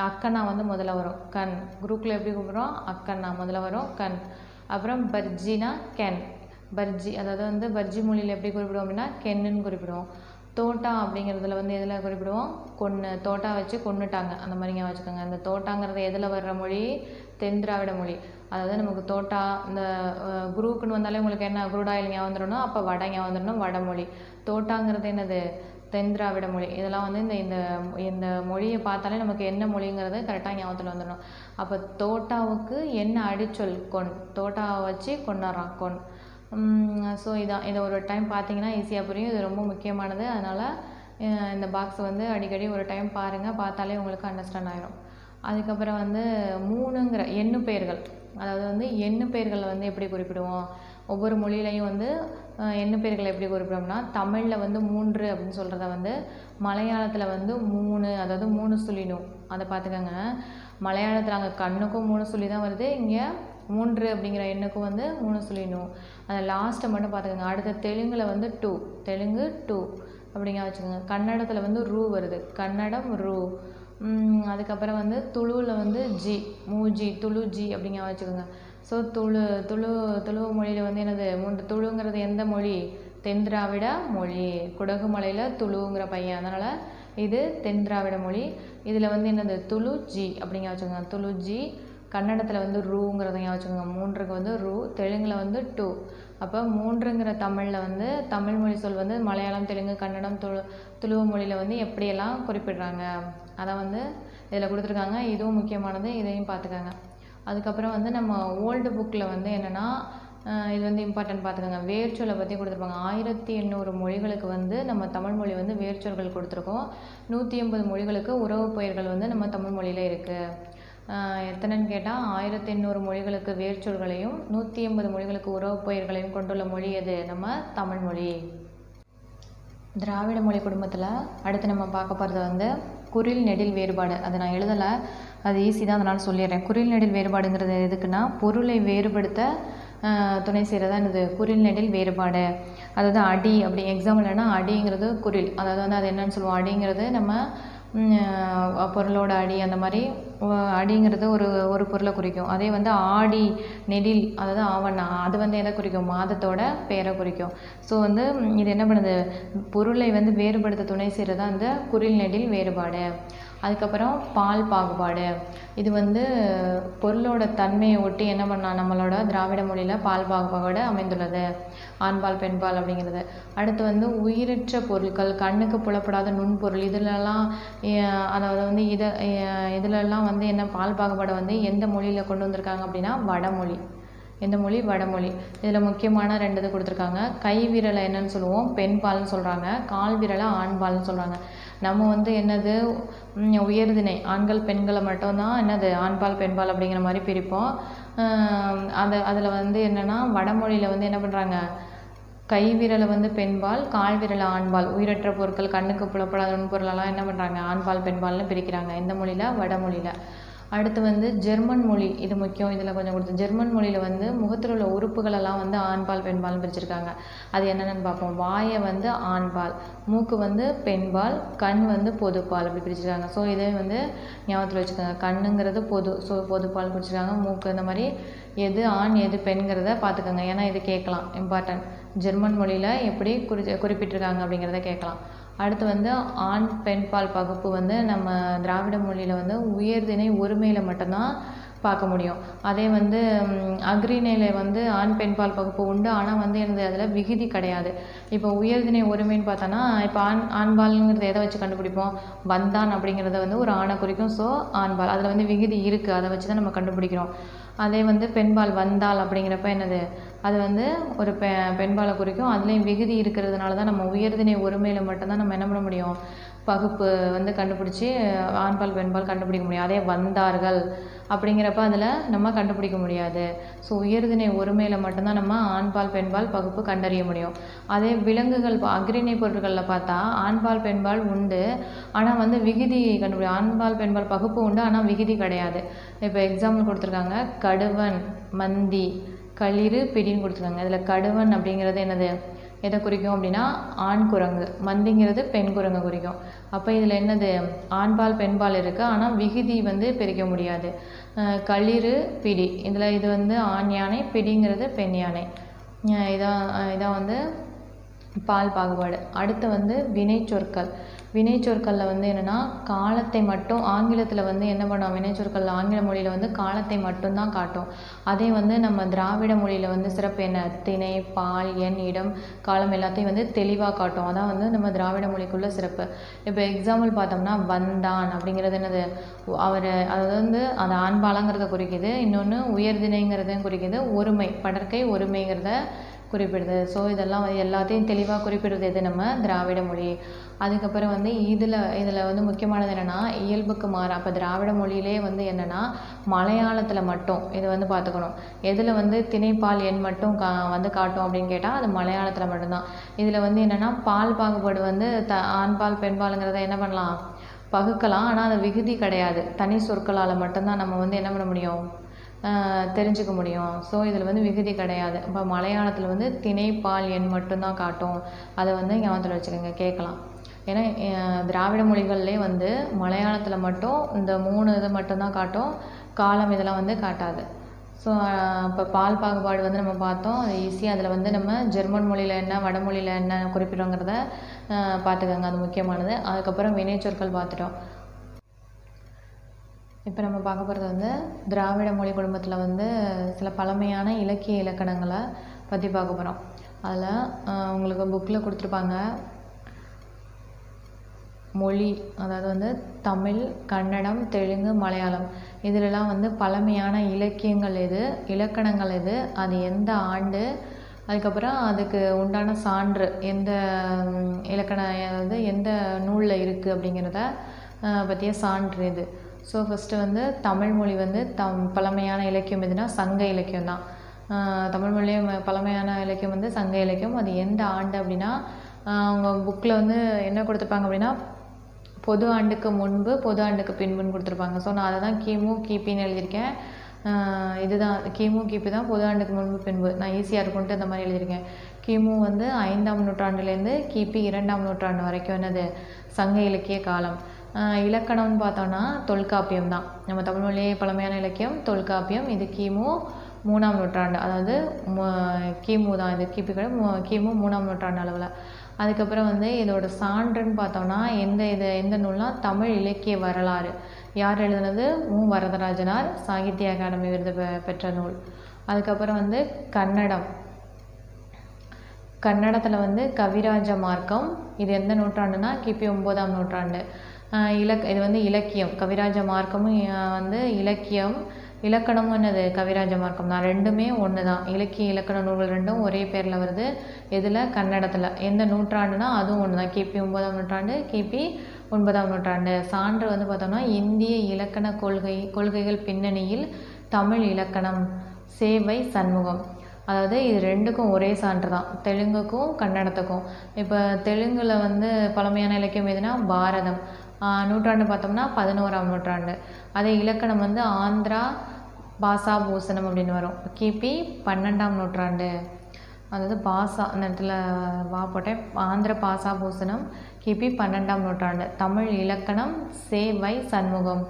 அக்கண்ணா வந்து முதல்ல வரும் கண். குரூப்பில் எப்படி கூப்பிடுறோம்? அக்கண்ணா முதல்ல வரும் கண். அப்புறம் பர்ஜினா கென். பர்ஜி அதாவது வந்து பர்ஜி மொழியில் எப்படி குறிப்பிடுவோம் அப்படின்னா கென்னுன்னு குறிப்பிடுவோம். தோட்டா அப்படிங்கிறதுல வந்து எதில் குறிப்பிடுவோம்? கொன்று. தோட்டா வச்சு கொன்னுட்டாங்க அந்த மாதிரி ஞாபகம் வச்சுக்கோங்க. அந்த தோட்டாங்கிறது எதில் வர்ற மொழி? தென் திராவிட மொழி. அதாவது நமக்கு தோட்டா இந்த குரூப்புன்னு வந்தாலே உங்களுக்கு என்ன குருடாயில் ஞாபகம் வந்துடணும், அப்போ வடை ஞாபகம் வந்துடணும், வடமொழி. தோட்டாங்கிறது என்னது? தென் திராவிட மொழி. இதெல்லாம் வந்து இந்த இந்த இந்த மொழியை பார்த்தாலே நமக்கு என்ன மொழிங்கிறது கரெக்டாக ஞாபகத்தில் வந்துடணும். அப்போ தோட்டாவுக்கு என்ன அடிச்சொல்? கொன். தோட்டாவை வச்சு கொண்டாடுறான் கொன். ஸோ இதை ஒரு டைம் பார்த்தீங்கன்னா ஈஸியாக புரியும். இது ரொம்ப முக்கியமானது. அதனால் இந்த பாக்ஸை வந்து அடிக்கடி ஒரு டைம் பாருங்கள், பார்த்தாலே உங்களுக்கு அண்டர்ஸ்டாண்ட் ஆகிடும். அதுக்கப்புறம் வந்து 3ங்கிற எண்ணு பெயர்கள். அதாவது வந்து எண்ணு பெயர்களை வந்து எப்படி குறிப்பிடுவோம்? ஒவ்வொரு மொழியிலையும் வந்து எண்ணு பெயர்களை எப்படி குறிப்பிடுவோம்னா, தமிழில் வந்து 3 அப்படின்னு சொல்கிறத வந்து மலையாளத்தில் வந்து 3, அதாவது 3 சொல்லிடும். அதை பார்த்துக்கோங்க. மலையாளத்தில் அங்கே கண்ணுக்கும் 3 சொல்லி தான் வருது, இங்கே 3 அப்படிங்கிற எண்ணுக்கும் வந்து 3 சொல்லிடணும். அதை லாஸ்ட்டை மட்டும் பார்த்துக்கோங்க. அடுத்த தெலுங்கில் வந்து 2, தெலுங்கு 2 அப்படிங்க வச்சுக்கோங்க. கன்னடத்தில் வந்து ரூ வருது, கன்னடம் ரூ. அதுக்கப்புறம் வந்து துளுவில் வந்து ஜி, மூஜி, துளு ஜி அப்படிங்க வச்சுக்கோங்க. ஸோ துளு மொழியில் வந்து என்னது? 3 துளுங்கிறது எந்த மொழி? தென் திராவிட மொழி. குடகு மலையில் துளுங்கிற பையன், அதனால் இது தென் திராவிட மொழி. இதில் வந்து என்னது? துளு ஜி அப்படிங்க வச்சுக்கோங்க. துளு ஜி. கன்னடத்தில் வந்து ரூங்கிறதையும் வச்சுக்கோங்க. 3க்கு வந்து ரூ. தெலுங்கில் வந்து 2. அப்போ 3ங்கிற தமிழில் வந்து தமிழ் மொழி சொல் வந்து மலையாளம், தெலுங்கு, கன்னடம், துளுவ மொழியில் வந்து எப்படியெல்லாம் குறிப்பிடுறாங்க அதை வந்து இதில் கொடுத்துருக்காங்க. இதுவும் முக்கியமானது, இதையும் பார்த்துக்காங்க. அதுக்கப்புறம் வந்து நம்ம ஓல்டு புக்கில் வந்து என்னென்னா இது வந்து இம்பார்ட்டன்ட் பார்த்துக்கோங்க. வேர்ச்சொல்லை பற்றி கொடுத்துருப்பாங்க. 1800 மொழிகளுக்கு வந்து நம்ம தமிழ் மொழி வந்து வேர்ச்சொல்கள் கொடுத்துருக்கோம். 180 மொழிகளுக்கு உறவு பெயர்கள் வந்து நம்ம தமிழ் மொழியில் இருக்குது. எத்தனைன்னு கேட்டால் 1800 மொழிகளுக்கு வேர்ச்சொல்களையும் 180 மொழிகளுக்கு உறவு பெயர்களையும் கொண்டுள்ள மொழி எது? நம்ம தமிழ் மொழி. திராவிட மொழி குடும்பத்தில் அடுத்து நம்ம பார்க்க போகிறது வந்து குறில் நெடில் வேறுபாடு. அதை நான் எழுதலை, அது ஈஸி தான், அதனால் சொல்லிடுறேன். குறில் நெடில் வேறுபாடுங்கிறது எதுக்குன்னா பொருளை வேறுபடுத்த துணை செய்கிறதா இது குறில் நெடில் வேறுபாடு. அதாவது அடி அப்படி எக்ஸாம்பிள்னா அடிங்கிறது குறில், அதாவது வந்து அது என்னன்னு சொல்லுவோம்? அடிங்கிறது நம்ம பொருளோட அடி, அந்த மாதிரி அடிங்கிறது ஒரு பொருளை குறிக்கும். அதே வந்து ஆடி நெடில், அதாவது ஆவண்ணா, அது வந்து எதை குறிக்கும்? மாதத்தோட பெயரை குறிக்கும். ஸோ வந்து இது என்ன பண்ணுது? பொருளை வந்து வேறுபடுத்த துணை செய்கிறதா இந்த குறில் நெடில் வேறுபாடு. அதுக்கப்புறம் பால் பாகுபாடு. இது வந்து பொருளோட தன்மையை ஒட்டி என்ன பண்ணால் நம்மளோட திராவிட மொழியில் பால் பாகுபாடு அமைந்துள்ளது. ஆண்பால் பெண்பால் அப்படிங்கிறது. அடுத்து வந்து உயிரற்ற பொருட்கள், கண்ணுக்கு புலப்படாத நுண்பொருள், இதிலெல்லாம் அதாவது வந்து இதிலெல்லாம் வந்து என்ன பால் பாகுபாடை வந்து எந்த மொழியில் கொண்டு வந்திருக்காங்க அப்படின்னா வடமொழி. எந்த மொழி? வடமொழி. இதில் முக்கியமான 2 இது கொடுத்துருக்காங்க. கை விரலை என்னன்னு சொல்லுவோம்? பெண்பால்னு சொல்கிறாங்க. கால் விரலை ஆண்பால்னு சொல்கிறாங்க. நம்ம வந்து என்னது உயர்திணை ஆண்கள் பெண்களை மட்டும்தான் என்னது ஆண்பால் பெண்பால் அப்படிங்கிற மாதிரி பிரிப்போம். அதில் வந்து என்னென்னா வடமொழியில் வந்து என்ன பண்ணுறாங்க? கை விரலை வந்து பெண்பால், கால் விரலை ஆண்பால், உயிரற்ற பொருட்கள், கண்ணுக்கு புலப்படாத பொருளெல்லாம் என்ன பண்ணுறாங்க? ஆண்பால் பெண்பால்னு பிரிக்கிறாங்க. எந்த மொழியில்? வடமொழியில். அடுத்து வந்து ஜெர்மன் மொழி, இது முக்கியம். இதில் கொஞ்சம் கொடுத்து ஜெர்மன் மொழியில் வந்து முகத்தில் உள்ள உறுப்புகளெல்லாம் வந்து ஆண்பால் பெண்பால்னு பிரிச்சிருக்காங்க. அது என்னென்னு பார்ப்போம். வாயை வந்து ஆண்பால், மூக்கு வந்து பெண்பால், கண் வந்து பொதுப்பால் அப்படி பிரிச்சிருக்காங்க. ஸோ இதை வந்து ஞாபகத்தில் வச்சுக்கோங்க. கண்ணுங்கிறது பொது, ஸோ பொதுப்பால் பிரிச்சிருக்காங்க. மூக்கு இந்த மாதிரி எது ஆண் எது பெண்கிறத பார்த்துக்கோங்க, ஏன்னா இது கேட்கலாம், இம்பார்ட்டன்ட். ஜெர்மன் மொழியில் எப்படி குறிப்பிட்டிருக்காங்க அப்படிங்கிறத கேட்கலாம். அடுத்து வந்து ஆண் பெண்பால் பகுப்பு வந்து நம்ம திராவிட மொழியில் வந்து உயர்திணை ஒருமையில் மட்டும்தான் பார்க்க முடியும். அதே வந்து அக்ரிணையில் வந்து ஆண் பெண்பால் பகுப்பு உண்டு, ஆனால் வந்து எனக்கு அதில் விகுதி கிடையாது. இப்போ உயர்திணை ஒருமைன்னு பார்த்தோன்னா இப்போ ஆண்பால்ங்கிறத எதை வச்சு கண்டுபிடிப்போம்? வந்தான் அப்படிங்கிறத வந்து ஒரு ஆணை குறிக்கும். ஸோ ஆண்பால், அதில் வந்து விகுதி இருக்குது, அதை வச்சு தான் நம்ம கண்டுபிடிக்கிறோம். அதே வந்து பெண்பால் வந்தால் அப்படிங்கிறப்ப என்னது? அது வந்து ஒரு பெண்பாலை குறிக்கும். அதுலேயும் விகுதி இருக்கிறதுனால தான் நம்ம உயர்திணை ஒருமையில் மட்டும்தான் நம்ம என்ன பண்ண முடியும்? பகுப்பு வந்து கண்டுபிடிச்சி ஆண்பால் பெண்பால் கண்டுபிடிக்க முடியும். அதே வந்தார்கள் அப்படிங்கிறப்ப அதில் நம்ம கண்டுபிடிக்க முடியாது. ஸோ உயர்திணை ஒருமையில் மட்டும்தான் நம்ம ஆண்பால் பெண்பால் பகுப்பு கண்டறிய முடியும். அதே விலங்குகள் அக்ரிணை பொருட்களில் பார்த்தா ஆண்பால் பெண்பால் உண்டு, ஆனால் வந்து விகுதி கண்டுபிடிக்கும். ஆண்பால் பெண்பால் பகுப்பு உண்டு, ஆனால் விகுதி கிடையாது. இப்போ எக்ஸாம்பிள் கொடுத்துருக்காங்க. கடுவன், மந்தி, களிறு, பிடின்னு கொடுத்துருக்காங்க. இதில் கடுவன் அப்படிங்கிறது என்னது? எதை குறிக்கும் அப்படின்னா ஆண் குரங்கு, மந்திங்கிறது பெண் குரங்கு குறிக்கும். அப்போ இதில் என்னது, ஆண்பால் பெண்பால் இருக்குது, ஆனால் விகுதி வந்து பிரிக்க முடியாது. களிறு பிடி, இதில் இது வந்து ஆண் யானை, பிடிங்கிறது பெண் யானை. இதான் வந்து பால் பாகுபாடு. அடுத்து வந்து வினைச்சொற்கள். வினைச்சொற்களில் வந்து என்னென்னா காலத்தை மட்டும், ஆங்கிலத்தில் வந்து என்ன பண்ணுவோம், வினைச்சொற்கள் ஆங்கில மொழியில் வந்து காலத்தை மட்டும்தான் காட்டும். அதே வந்து நம்ம திராவிட மொழியில் வந்து சிறப்பு என்ன, திணை, பால், எண், இடம், காலம் எல்லாத்தையும் வந்து தெளிவாக காட்டும். அதான் வந்து நம்ம திராவிட மொழிக்குள்ள சிறப்பு. இப்போ எக்ஸாம்பிள் பார்த்தோம்னா வந்தான் அப்படிங்கிறது என்னது, அவர் அதாவது வந்து அது ஆண்பாலாங்கிறத குறிக்குது. இன்னொன்று உயர்திணைங்கிறதையும் குறிக்குது. ஒருமை, படற்கை ஒருமைங்கிறத குறிப்பிடுது. ஸோ இதெல்லாம் எல்லாத்தையும் தெளிவாக குறிப்பிடுறது எது, நம்ம திராவிட மொழி. அதுக்கப்புறம் வந்து இதில் வந்து முக்கியமானது என்னென்னா இயல்புக்கு மாற. அப்போ திராவிட மொழியிலே வந்து என்னென்னா மலையாளத்தில் மட்டும் இதை வந்து பார்த்துக்கணும். எதில் வந்து திணைப்பால் எண் மட்டும் வந்து காட்டும் அப்படின்னு கேட்டால் அது மலையாளத்தில் மட்டும்தான். இதில் வந்து என்னென்னா பால் பாகுபாடு வந்து ஆண்பால் பெண்பாலுங்கிறத என்ன பண்ணலாம், பகுக்கலாம். ஆனால் அது விகுதி கிடையாது. தனி சொற்களால் மட்டும்தான் நம்ம வந்து என்ன பண்ண முடியும், தெரிஞ்சுக்க முடியும். ஸோ இதில் வந்து விகுதி கிடையாது. இப்போ மலையாளத்தில் வந்து திணை பால் எண் மட்டும்தான் காட்டும். அதை வந்து ஞாபகத்தில் வச்சுக்கோங்க, கேட்கலாம். ஏன்னா திராவிட மொழிகள்லேயே வந்து மலையாளத்தில் மட்டும் இந்த 3 இது மட்டும்தான் காட்டும், காலம் இதெல்லாம் வந்து காட்டாது. ஸோ இப்போ பால் பாகுபாடு வந்து நம்ம பார்த்தோம், அது ஈஸியாக. அதில் வந்து நம்ம ஜெர்மன் மொழியில் என்ன, வடமொழியில் என்ன குறிப்பிடுறோங்கிறத பார்த்துக்கோங்க, அது முக்கியமானது. அதுக்கப்புறம் வினைச்சொற்கள் பார்த்துட்டோம். இப்போ நம்ம பார்க்க போகிறது வந்து திராவிட மொழி குடும்பத்தில் வந்து சில பழமையான இலக்கிய இலக்கணங்களை பற்றி பார்க்க போகிறோம். அதில் உங்களுக்கு புக்கில் கொடுத்துருப்பாங்க மொழி, அதாவது வந்து தமிழ், கன்னடம், தெலுங்கு, மலையாளம், இதிலெல்லாம் வந்து பழமையான இலக்கியங்கள் எது, இலக்கணங்கள் எது, அது எந்த ஆண்டு, அதுக்கப்புறம் அதுக்கு உண்டான சான்று எந்த இலக்கணம், அதாவது எந்த நூலில் இருக்குது அப்படிங்கிறத பற்றிய சான்று இது. ஸோ ஃபஸ்ட்டு வந்து தமிழ் மொழி வந்து பழமையான இலக்கியம் எதுனா சங்க இலக்கியம் தான். தமிழ் மொழியே பழமையான இலக்கியம் வந்து சங்க இலக்கியம். அது எந்த ஆண்டு அப்படின்னா அவங்க புக்கில் வந்து என்ன கொடுத்துருப்பாங்க அப்படின்னா பொது ஆண்டுக்கு முன்பு, பொது ஆண்டுக்கு பின்புன்னு கொடுத்துருப்பாங்க. ஸோ நான் அதை தான் கிமு கிபின்னு எழுதியிருக்கேன். இதுதான் கிமு கிபி தான், பொது ஆண்டுக்கு முன்பு பின்பு. நான் ஈஸியாக இருக்கும்ட்டு இந்த மாதிரி எழுதியிருக்கேன். கிமு வந்து 5ஆம் நூற்றாண்டுலேருந்து கிபி 2ஆம் நூற்றாண்டு வரைக்கும் என்னது சங்க இலக்கிய காலம். இலக்கணம்னு பார்த்தோன்னா தொல்காப்பியம் தான். நம்ம தமிழ் மொழியே பழமையான இலக்கியம் தொல்காப்பியம். இது கிமு 3ஆம் நூற்றாண்டு, அதாவது கிமு தான், இது கிபி கிடையாது, கிமு 3ஆம் நூற்றாண்டு அளவில். அதுக்கப்புறம் வந்து இதோட சான்றுன்னு பார்த்தோன்னா எந்த நூல்னா தமிழ் இலக்கிய வரலாறு. யார் எழுதுனது, மு. வரதராஜனார், சாகித்ய அகாடமி விருது பெற்ற நூல். அதுக்கப்புறம் வந்து கன்னடத்தில் வந்து கவிராஜ மார்க்கம். இது எந்த நூற்றாண்டுனா கிபி 9ஆம் நூற்றாண்டு. இது வந்து இலக்கியம். கவிராஜ மார்க்கமும் வந்து இலக்கியம், இலக்கணமும் என்னது கவிராஜ மார்க்கம் தான். ரெண்டுமே ஒன்று தான். இலக்கிய இலக்கண நூல்கள் ரெண்டும் ஒரே பேரில் வருது. இதில் கன்னடத்தில் எந்த நூற்றாண்டுனா அதுவும் ஒன்று தான், கிபி 9ஆம் நூற்றாண்டு, கிபி 9ஆம் நூற்றாண்டு. சான்று வந்து பார்த்தோம்னா இந்திய இலக்கண கொள்கைகள் பின்னணியில் தமிழ் இலக்கணம், சேவை சண்முகம். அதாவது இது ரெண்டுக்கும் ஒரே சான்று தான், தெலுங்குக்கும் கன்னடத்துக்கும். இப்போ தெலுங்கில் வந்து பழமையான இலக்கியம் எதுனா பாரதம். நூற்றாண்டு பார்த்தோம்னா 11ஆம் நூற்றாண்டு. அதே இலக்கணம் வந்து ஆந்திரா பாசா பூசணம் அப்படின்னு வரும், கிபி 12ஆம் நூற்றாண்டு. அதாவது பாசா, அந்த இடத்துல வா போட்டேன், ஆந்திர பாசா பூசணம், கிபி 12ஆம் நூற்றாண்டு. தமிழ் இலக்கணம் சேவை சண்முகம்,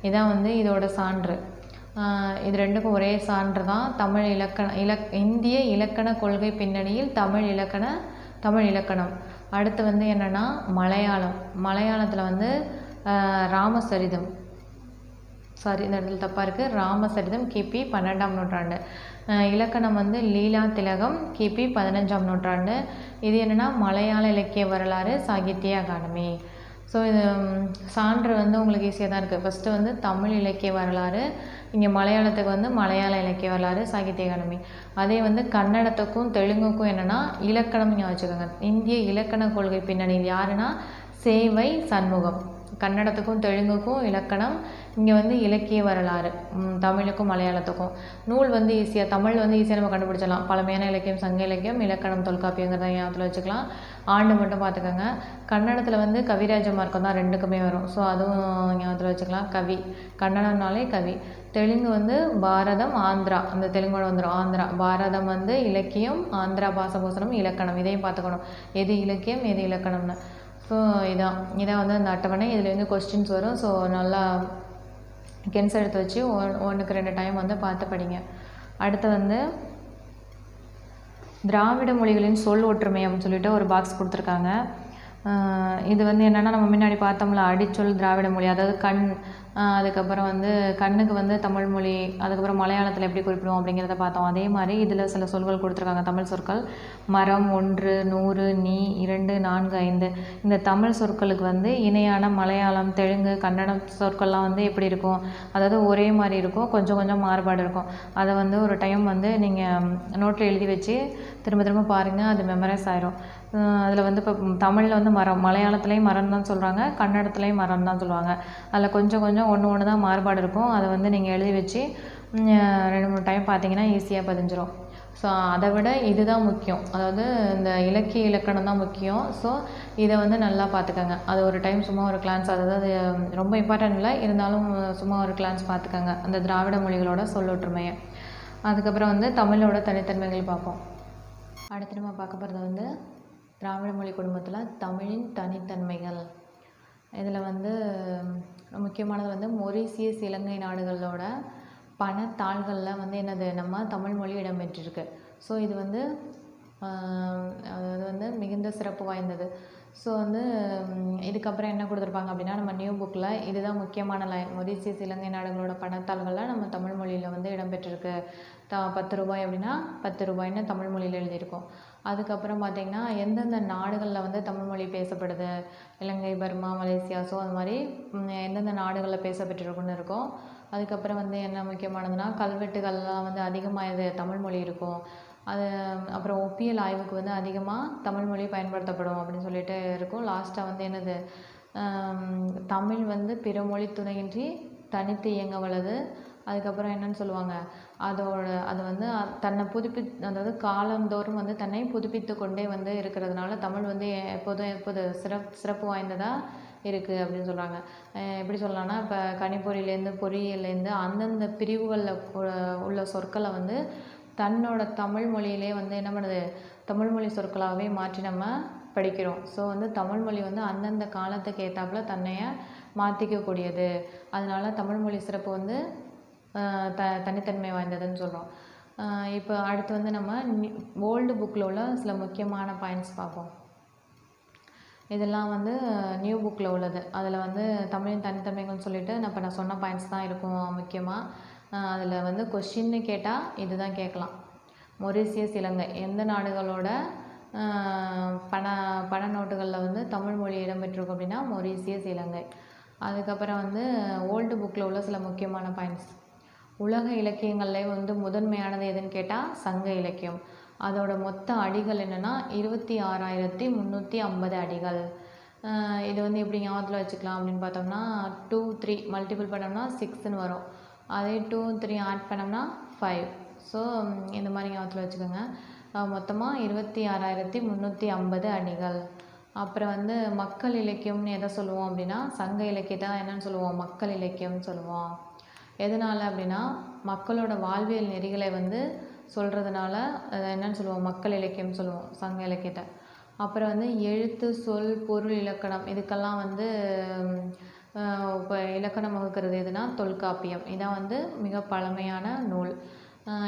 இதான் வந்து இதோட சான்று. இது ரெண்டுக்கும் ஒரே சான்று தான். தமிழ் இந்திய இலக்கண கொள்கை பின்னணியில் தமிழ் இலக்கணம். அடுத்து வந்து என்னென்னா மலையாளத்தில் வந்து ராமசரிதம், இந்த இடத்துல தப்பாக இருக்குது, ராமசரிதம் கிபி 12ஆம் நூற்றாண்டு. இலக்கணம் வந்து லீலா திலகம், கிபி 15ஆம் நூற்றாண்டு. இது என்னென்னா மலையாள இலக்கிய வரலாறு, சாகித்ய அகாடமி. ஸோ இது சான்று வந்து உங்களுக்கு ஈஸியாக தான் இருக்குது. ஃபஸ்ட்டு வந்து தமிழ் இலக்கிய வரலாறு, இங்கே மலையாளத்துக்கு வந்து மலையாள இலக்கிய வரலாறு, சாகித்ய அகாடமி. அதே வந்து கன்னடத்துக்கும் தெலுங்குக்கும் என்னென்னா இலக்கணம் ஞாபகம் வச்சுக்கோங்க. இந்திய இலக்கண கொள்கை பின்னணியில் யாருன்னா சேவை சண்முகம். கன்னடத்துக்கும் தெலுங்குக்கும் இலக்கணம், இங்கே வந்து இலக்கிய வரலாறு, தமிழுக்கும் மலையாளத்துக்கும். நூல் வந்து ஈஸியாக, தமிழ் வந்து ஈஸியாக நம்ம கண்டுபிடிச்சிடலாம். பழமையான இலக்கியம், சங்க இலக்கியம், இலக்கணம், தொல்காப்பியங்கிறத ஞாபகத்தில் வச்சுக்கலாம். ஆண்டு மட்டும் பார்த்துக்கோங்க. கன்னடத்தில் வந்து கவிராஜ மார்க்கம் தான் 2க்குமே வரும். ஸோ அதுவும் ஞாபகத்தில் வச்சுக்கலாம். கவி, கன்னடம்னாலே கவி. தெலுங்கு வந்து பாரதம், ஆந்திரா, அந்த தெலுங்கோட வந்துடும் ஆந்திரா. பாரதம் வந்து இலக்கியம், ஆந்திரா பாசபூசணம் இலக்கணம். இதையும் பார்த்துக்கணும், எது இலக்கியம் எது இலக்கணம்னு. ஸோ இதான் வந்து அந்த அட்டவணை. இதில் வந்து கொஸ்டின்ஸ் வரும். ஸோ நல்லா கென்ஸ் எடுத்து வச்சு 1க்கு 2 டைம் வந்து பார்த்து படிங்க. அடுத்து வந்து திராவிட மொழிகளின் சொல் ஒற்றுமை அப்படின்னு சொல்லிட்டு ஒரு பாக்ஸ் கொடுத்துருக்காங்க. இது வந்து என்னென்னா, நம்ம முன்னாடி பார்த்தோம்ல அடிச்சொல் திராவிட மொழி, அதாவது கண், அதுக்கப்புறம் வந்து கண்ணுக்கு வந்து தமிழ் மொழி, அதுக்கப்புறம் மலையாளத்தில் எப்படி குறிப்பிடுவோம் அப்படிங்கிறத பார்த்தோம். அதே மாதிரி இதில் சில சொல்கள் கொடுத்துருக்காங்க, தமிழ் சொற்கள். மரம், 1, 100, நீ, 2, 4, 5. இந்த தமிழ் சொற்களுக்கு வந்து இணையான மலையாளம், தெலுங்கு, கன்னடம் சொற்கள்லாம் வந்து எப்படி இருக்கும், அதாவது ஒரே மாதிரி இருக்கும், கொஞ்சம் கொஞ்சம் மாறுபாடு இருக்கும். அதை வந்து ஒரு டைம் வந்து நீங்கள் நோட்டில் எழுதி வச்சு திரும்ப திரும்ப பாருங்கள், அது மெமரைஸ் ஆயிரும். அதில் வந்து இப்போ தமிழில் வந்து மரம், மலையாளத்துலேயும் மரம் தான் சொல்கிறாங்க, கன்னடத்துலேயும் மரம் தான் சொல்லுவாங்க. அதில் கொஞ்சம் கொஞ்சம் ஒன்று தான் மாறுபாடு இருக்கும். அதை வந்து நீங்கள் எழுதி வச்சு 2-3 டைம் பார்த்தீங்கன்னா ஈஸியாக பதிஞ்சிரும். ஸோ அதை விட இதுதான் முக்கியம், அதாவது இந்த இலக்கிய இலக்கணம் தான் முக்கியம். ஸோ இதை வந்து நல்லா பார்த்துக்கோங்க. அது ஒரு டைம் சும்மா ஒரு கிளான்ஸ், அதாவது ரொம்ப இம்பார்ட்டன்ட் இல்லை, இருந்தாலும் சும்மா ஒரு கிளான்ஸ் பார்த்துக்கோங்க, அந்த திராவிட மொழிகளோட சொல்லொற்றுமையை. அதுக்கப்புறம் வந்து தமிழோட தனித்தன்மைகள் பார்ப்போம். அடுத்து நம்ம பார்க்க போகிறது வந்து திராவிட மொழி குடும்பத்தில் தமிழின் தனித்தன்மைகள். இதில் வந்து முக்கியமானது வந்து மொரீசியஸ் இலங்கை நாடுகளோட பணத்தாள்களில் வந்து என்னது, நம்ம தமிழ் மொழி இடம்பெற்றிருக்கு. ஸோ இது வந்து அதாவது வந்து மிகுந்த சிறப்பு வாய்ந்தது. ஸோ வந்து இதுக்கப்புறம் என்ன கொடுத்துருப்பாங்க அப்படின்னா, நம்ம நியூ புக்கில் இதுதான் முக்கியமான லைன். மொரீசியஸ் இலங்கை நாடுகளோட பணத்தாள்களில் நம்ம தமிழ் மொழியில் வந்து இடம்பெற்றிருக்கு. 10 ரூபாய் அப்படின்னா 10 ரூபாய்ன்னு தமிழ் மொழியில் எழுதியிருக்கோம். அதுக்கப்புறம் பார்த்திங்கன்னா, எந்தெந்த நாடுகளில் வந்து தமிழ்மொழி பேசப்படுது, இலங்கை, பர்மா, மலேசியா, ஸோ அது மாதிரி எந்தெந்த நாடுகளில் பேசப்பட்டிருக்குன்னு இருக்கும். அதுக்கப்புறம் வந்து என்ன முக்கியமானதுன்னா, கல்வெட்டுகள்லாம் வந்து அதிகமாக இது தமிழ்மொழி இருக்கும். அது அப்புறம் ஒப்பியல் ஆய்வுக்கு வந்து அதிகமாக தமிழ்மொழி பயன்படுத்தப்படும் அப்படின்னு சொல்லிட்டு இருக்கும். லாஸ்ட்டாக வந்து என்னது, தமிழ் வந்து பிற மொழி துணையின்றி தனித்து இயங்க வல்லது. அதுக்கப்புறம் என்னன்னு சொல்லுவாங்க, அது வந்து தன்னை அதாவது காலந்தோறும் வந்து தன்னை புதுப்பித்து கொண்டே வந்து இருக்கிறதுனால தமிழ் வந்து எப்போதும் சிறப்பு வாய்ந்ததாக இருக்குது அப்படின்னு சொல்கிறாங்க. எப்படி சொல்லலாம்னா, இப்போ கணிப்பொறியிலேருந்து பொறியியல்லேருந்து அந்தந்த பிரிவுகளில் உள்ள சொற்களை வந்து தன்னோட தமிழ் மொழியிலே வந்து என்ன பண்ணுது, தமிழ்மொழி சொற்களாகவே மாற்றி நம்ம படிக்கிறோம். ஸோ வந்து தமிழ்மொழி வந்து அந்தந்த காலத்துக்கு ஏற்றாப்புல தன்னைய மாற்றிக்கக்கூடியது. அதனால தமிழ்மொழி சிறப்பு வந்து தனித்தன்மை வாய்ந்ததுன்னு சொல்கிறோம். இப்போ அடுத்து வந்து நம்ம ஓல்டு புக்கில் உள்ள சில முக்கியமான பாயிண்ட்ஸ் பார்ப்போம். இதெல்லாம் வந்து நியூ புக்கில் உள்ளது. அதில் வந்து தமிழின் தனித்தன்மைகள்னு சொல்லிட்டு நான் சொன்ன பாயிண்ட்ஸ் தான் இருக்கும் முக்கியமாக. அதில் வந்து கொஷின்னு கேட்டால் இது தான் கேட்கலாம். மொரீசியஸ் இலங்கை எந்த நாடுகளோட பண நோட்டுகளில் வந்து தமிழ்மொழி இடம்பெற்றிருக்கும் அப்படின்னா மொரீசியஸ் இலங்கை. அதுக்கப்புறம் வந்து ஓல்டு புக்கில் உள்ள சில முக்கியமான பாயிண்ட்ஸ். உலக இலக்கியங்கள்லேயே வந்து முதன்மையானது எதுன்னு கேட்டால் சங்க இலக்கியம். அதோட மொத்த அடிகள் என்னென்னா 26,350 அடிகள். இது வந்து எப்படி ஞாபகத்தில் வச்சுக்கலாம் அப்படின்னு பார்த்தோம்னா, 2, 3 மல்டிபிள் பண்ணோம்னா 6ன்னு வரும். அதே 2, 3 ஆட் பண்ணோம்னா 5. ஸோ இந்த மாதிரி ஞாபகத்தில் வச்சுக்கோங்க. மொத்தமாக 26,350 அடிகள். அப்புறம் வந்து மக்கள் இலக்கியம்னு எதை சொல்லுவோம் அப்படின்னா, சங்க இலக்கியத்தை என்னன்னு சொல்லுவோம், மக்கள் இலக்கியம்னு சொல்லுவோம். எதனால் அப்படின்னா, மக்களோட வாழ்வியல் நெறிகளை வந்து சொல்கிறதுனால அதை என்னன்னு சொல்லுவோம், மக்கள் இலக்கியம் சொல்லுவோம் சங்க இலக்கியத்தை. அப்புறம் வந்து எழுத்து, சொல், பொருள், இலக்கணம் இதுக்கெல்லாம் வந்து இப்போ இலக்கணம் வகுக்கிறது எதுனா தொல்காப்பியம். இதான் வந்து மிக பழமையான நூல்.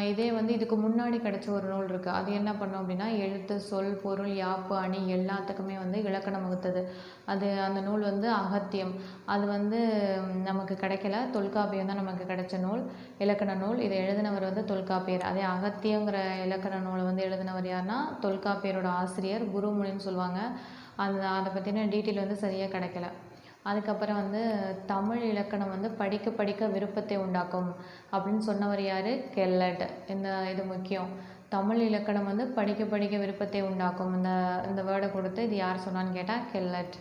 இதே வந்து இதுக்கு முன்னாடி கிடச்ச ஒரு நூல் இருக்குது. அது என்ன பண்ணோம் அப்படின்னா, எழுத்து, சொல், பொருள், யாப்பு, அணி எல்லாத்துக்குமே வந்து இலக்கணம் வகுத்தது. அந்த நூல் வந்து அகத்தியம். அது வந்து நமக்கு கிடைக்கல. தொல்காப்பியம் தான் நமக்கு கிடைச்ச நூல், இலக்கண நூல். இதை எழுதினவர் வந்து தொல்காப்பியர். அதே அகத்தியங்கிற இலக்கண நூலை வந்து எழுதினவர் யாருன்னா தொல்காப்பியரோட ஆசிரியர் குருமுனின்னு சொல்லுவாங்க. அதை பற்றின டீட்டெயில் வந்து சரியாக கிடைக்கல. அதுக்கப்புறம் வந்து தமிழ் இலக்கணம் வந்து படிக்க படிக்க விருப்பத்தை உண்டாக்கும் அப்படின்னு சொன்னவர் யார், கெல்லட். இது முக்கியம். தமிழ் இலக்கணம் வந்து படிக்க படிக்க விருப்பத்தை உண்டாக்கும். இந்த வேர்டை கொடுத்து இது யார் சொன்னான்னு கேட்டால் கெல்லட்.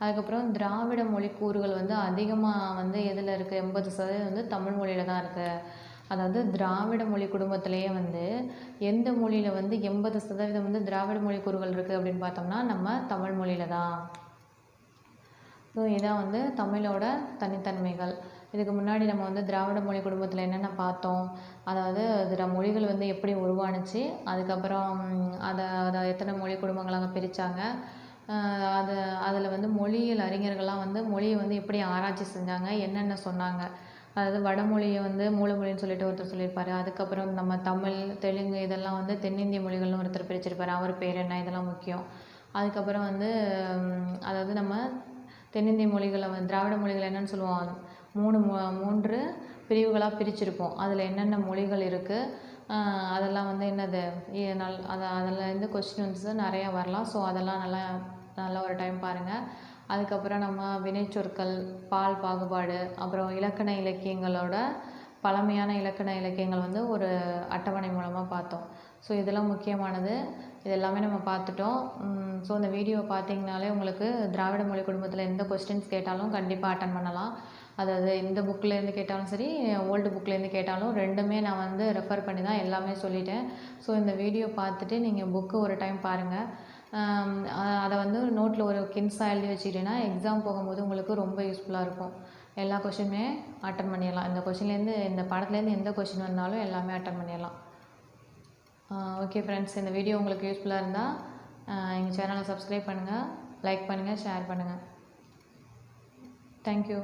அதுக்கப்புறம் திராவிட மொழி கூறுகள் வந்து அதிகமாக வந்து எதில் இருக்குது, 80% வந்து தமிழ் மொழியில் தான் இருக்குது. அதாவது திராவிட மொழி குடும்பத்திலேயே வந்து எந்த மொழியில் வந்து 80% வந்து திராவிட மொழி கூறுகள் இருக்குது அப்படின்னு பார்த்தோம்னா நம்ம தமிழ் மொழியில் தான். ஸோ இதான் வந்து தமிழோட தனித்தன்மைகள். இதுக்கு முன்னாடி நம்ம வந்து திராவிட மொழி குடும்பத்தில் என்னென்ன பார்த்தோம், அதாவது அதில் மொழிகள் வந்து எப்படி உருவானுச்சு, அதுக்கப்புறம் அதை அதை எத்தனை மொழி குடும்பங்களாக பிரித்தாங்க, அது அதில் வந்து மொழியியல் அறிஞர்கள்லாம் வந்து மொழியை வந்து எப்படி ஆராய்ச்சி செஞ்சாங்க, என்னென்ன சொன்னாங்க. அதாவது வடமொழியை வந்து மூலமொழின்னு சொல்லிட்டு ஒருத்தர் சொல்லியிருப்பார். அதுக்கப்புறம் நம்ம தமிழ், தெலுங்கு இதெல்லாம் வந்து தென்னிந்திய மொழிகள்னு ஒருத்தர் பிரிச்சிருப்பார். அவர் பேர் என்ன, இதெல்லாம் முக்கியம். அதுக்கப்புறம் வந்து அதாவது நம்ம தென்னிந்திய மொழிகளை வந்து திராவிட மொழிகள் என்னென்னு சொல்லுவோம், 3 பிரிவுகளாக பிரிச்சிருப்போம். அதில் என்னென்ன மொழிகள் இருக்குது, அதெல்லாம் வந்து என்னது அதில் கொஸ்டின் வந்து நிறையா வரலாம். ஸோ அதெல்லாம் நல்லா நல்லா ஒரு டைம் பாருங்கள். அதுக்கப்புறம் நம்ம வினைச்சொற்கள், பால் பாகுபாடு, அப்புறம் இலக்கண இலக்கியங்களோட பழமையான இலக்கண இலக்கியங்கள் வந்து ஒரு அட்டவணை மூலமாக பார்த்தோம். ஸோ இதெல்லாம் முக்கியமானது. இது எல்லாமே நம்ம பார்த்துட்டோம். ஸோ இந்த வீடியோவை பார்த்தீங்கனாலே உங்களுக்கு திராவிட மொழி குடும்பத்தில் எந்த கொஸ்டின்ஸ் கேட்டாலும் கண்டிப்பாக அட்டன் பண்ணலாம். அதாவது இந்த புக்லேருந்து கேட்டாலும் சரி, ஓல்டு புக்லேருந்து கேட்டாலும் ரெண்டுமே நான் வந்து ரெஃபர் பண்ணி தான் எல்லாமே சொல்லிட்டேன். ஸோ இந்த வீடியோ பார்த்துட்டு நீங்கள் புக்கு ஒரு டைம் பாருங்கள். அதை வந்து நோட்டில் ஒரு கின்ஸாக எழுதி வச்சுக்கிட்டீங்கன்னா எக்ஸாம் போகும்போது உங்களுக்கு ரொம்ப யூஸ்ஃபுல்லாக இருக்கும். எல்லா கொஷினுமே அட்டன் பண்ணிடலாம். இந்த கொஷின்லேருந்து இந்த பாடத்துலேருந்து எந்த கொஷின் வந்தாலும் எல்லாமே அட்டன் பண்ணிடலாம். ஓகே ஃப்ரெண்ட்ஸ், இந்த வீடியோ உங்களுக்கு யூஸ்ஃபுல்லாக இருந்தால் எங்கள் சேனலை சப்ஸ்கிரைப் பண்ணுங்கள், லைக் பண்ணுங்கள், ஷேர் பண்ணுங்கள். தேங்க்யூ.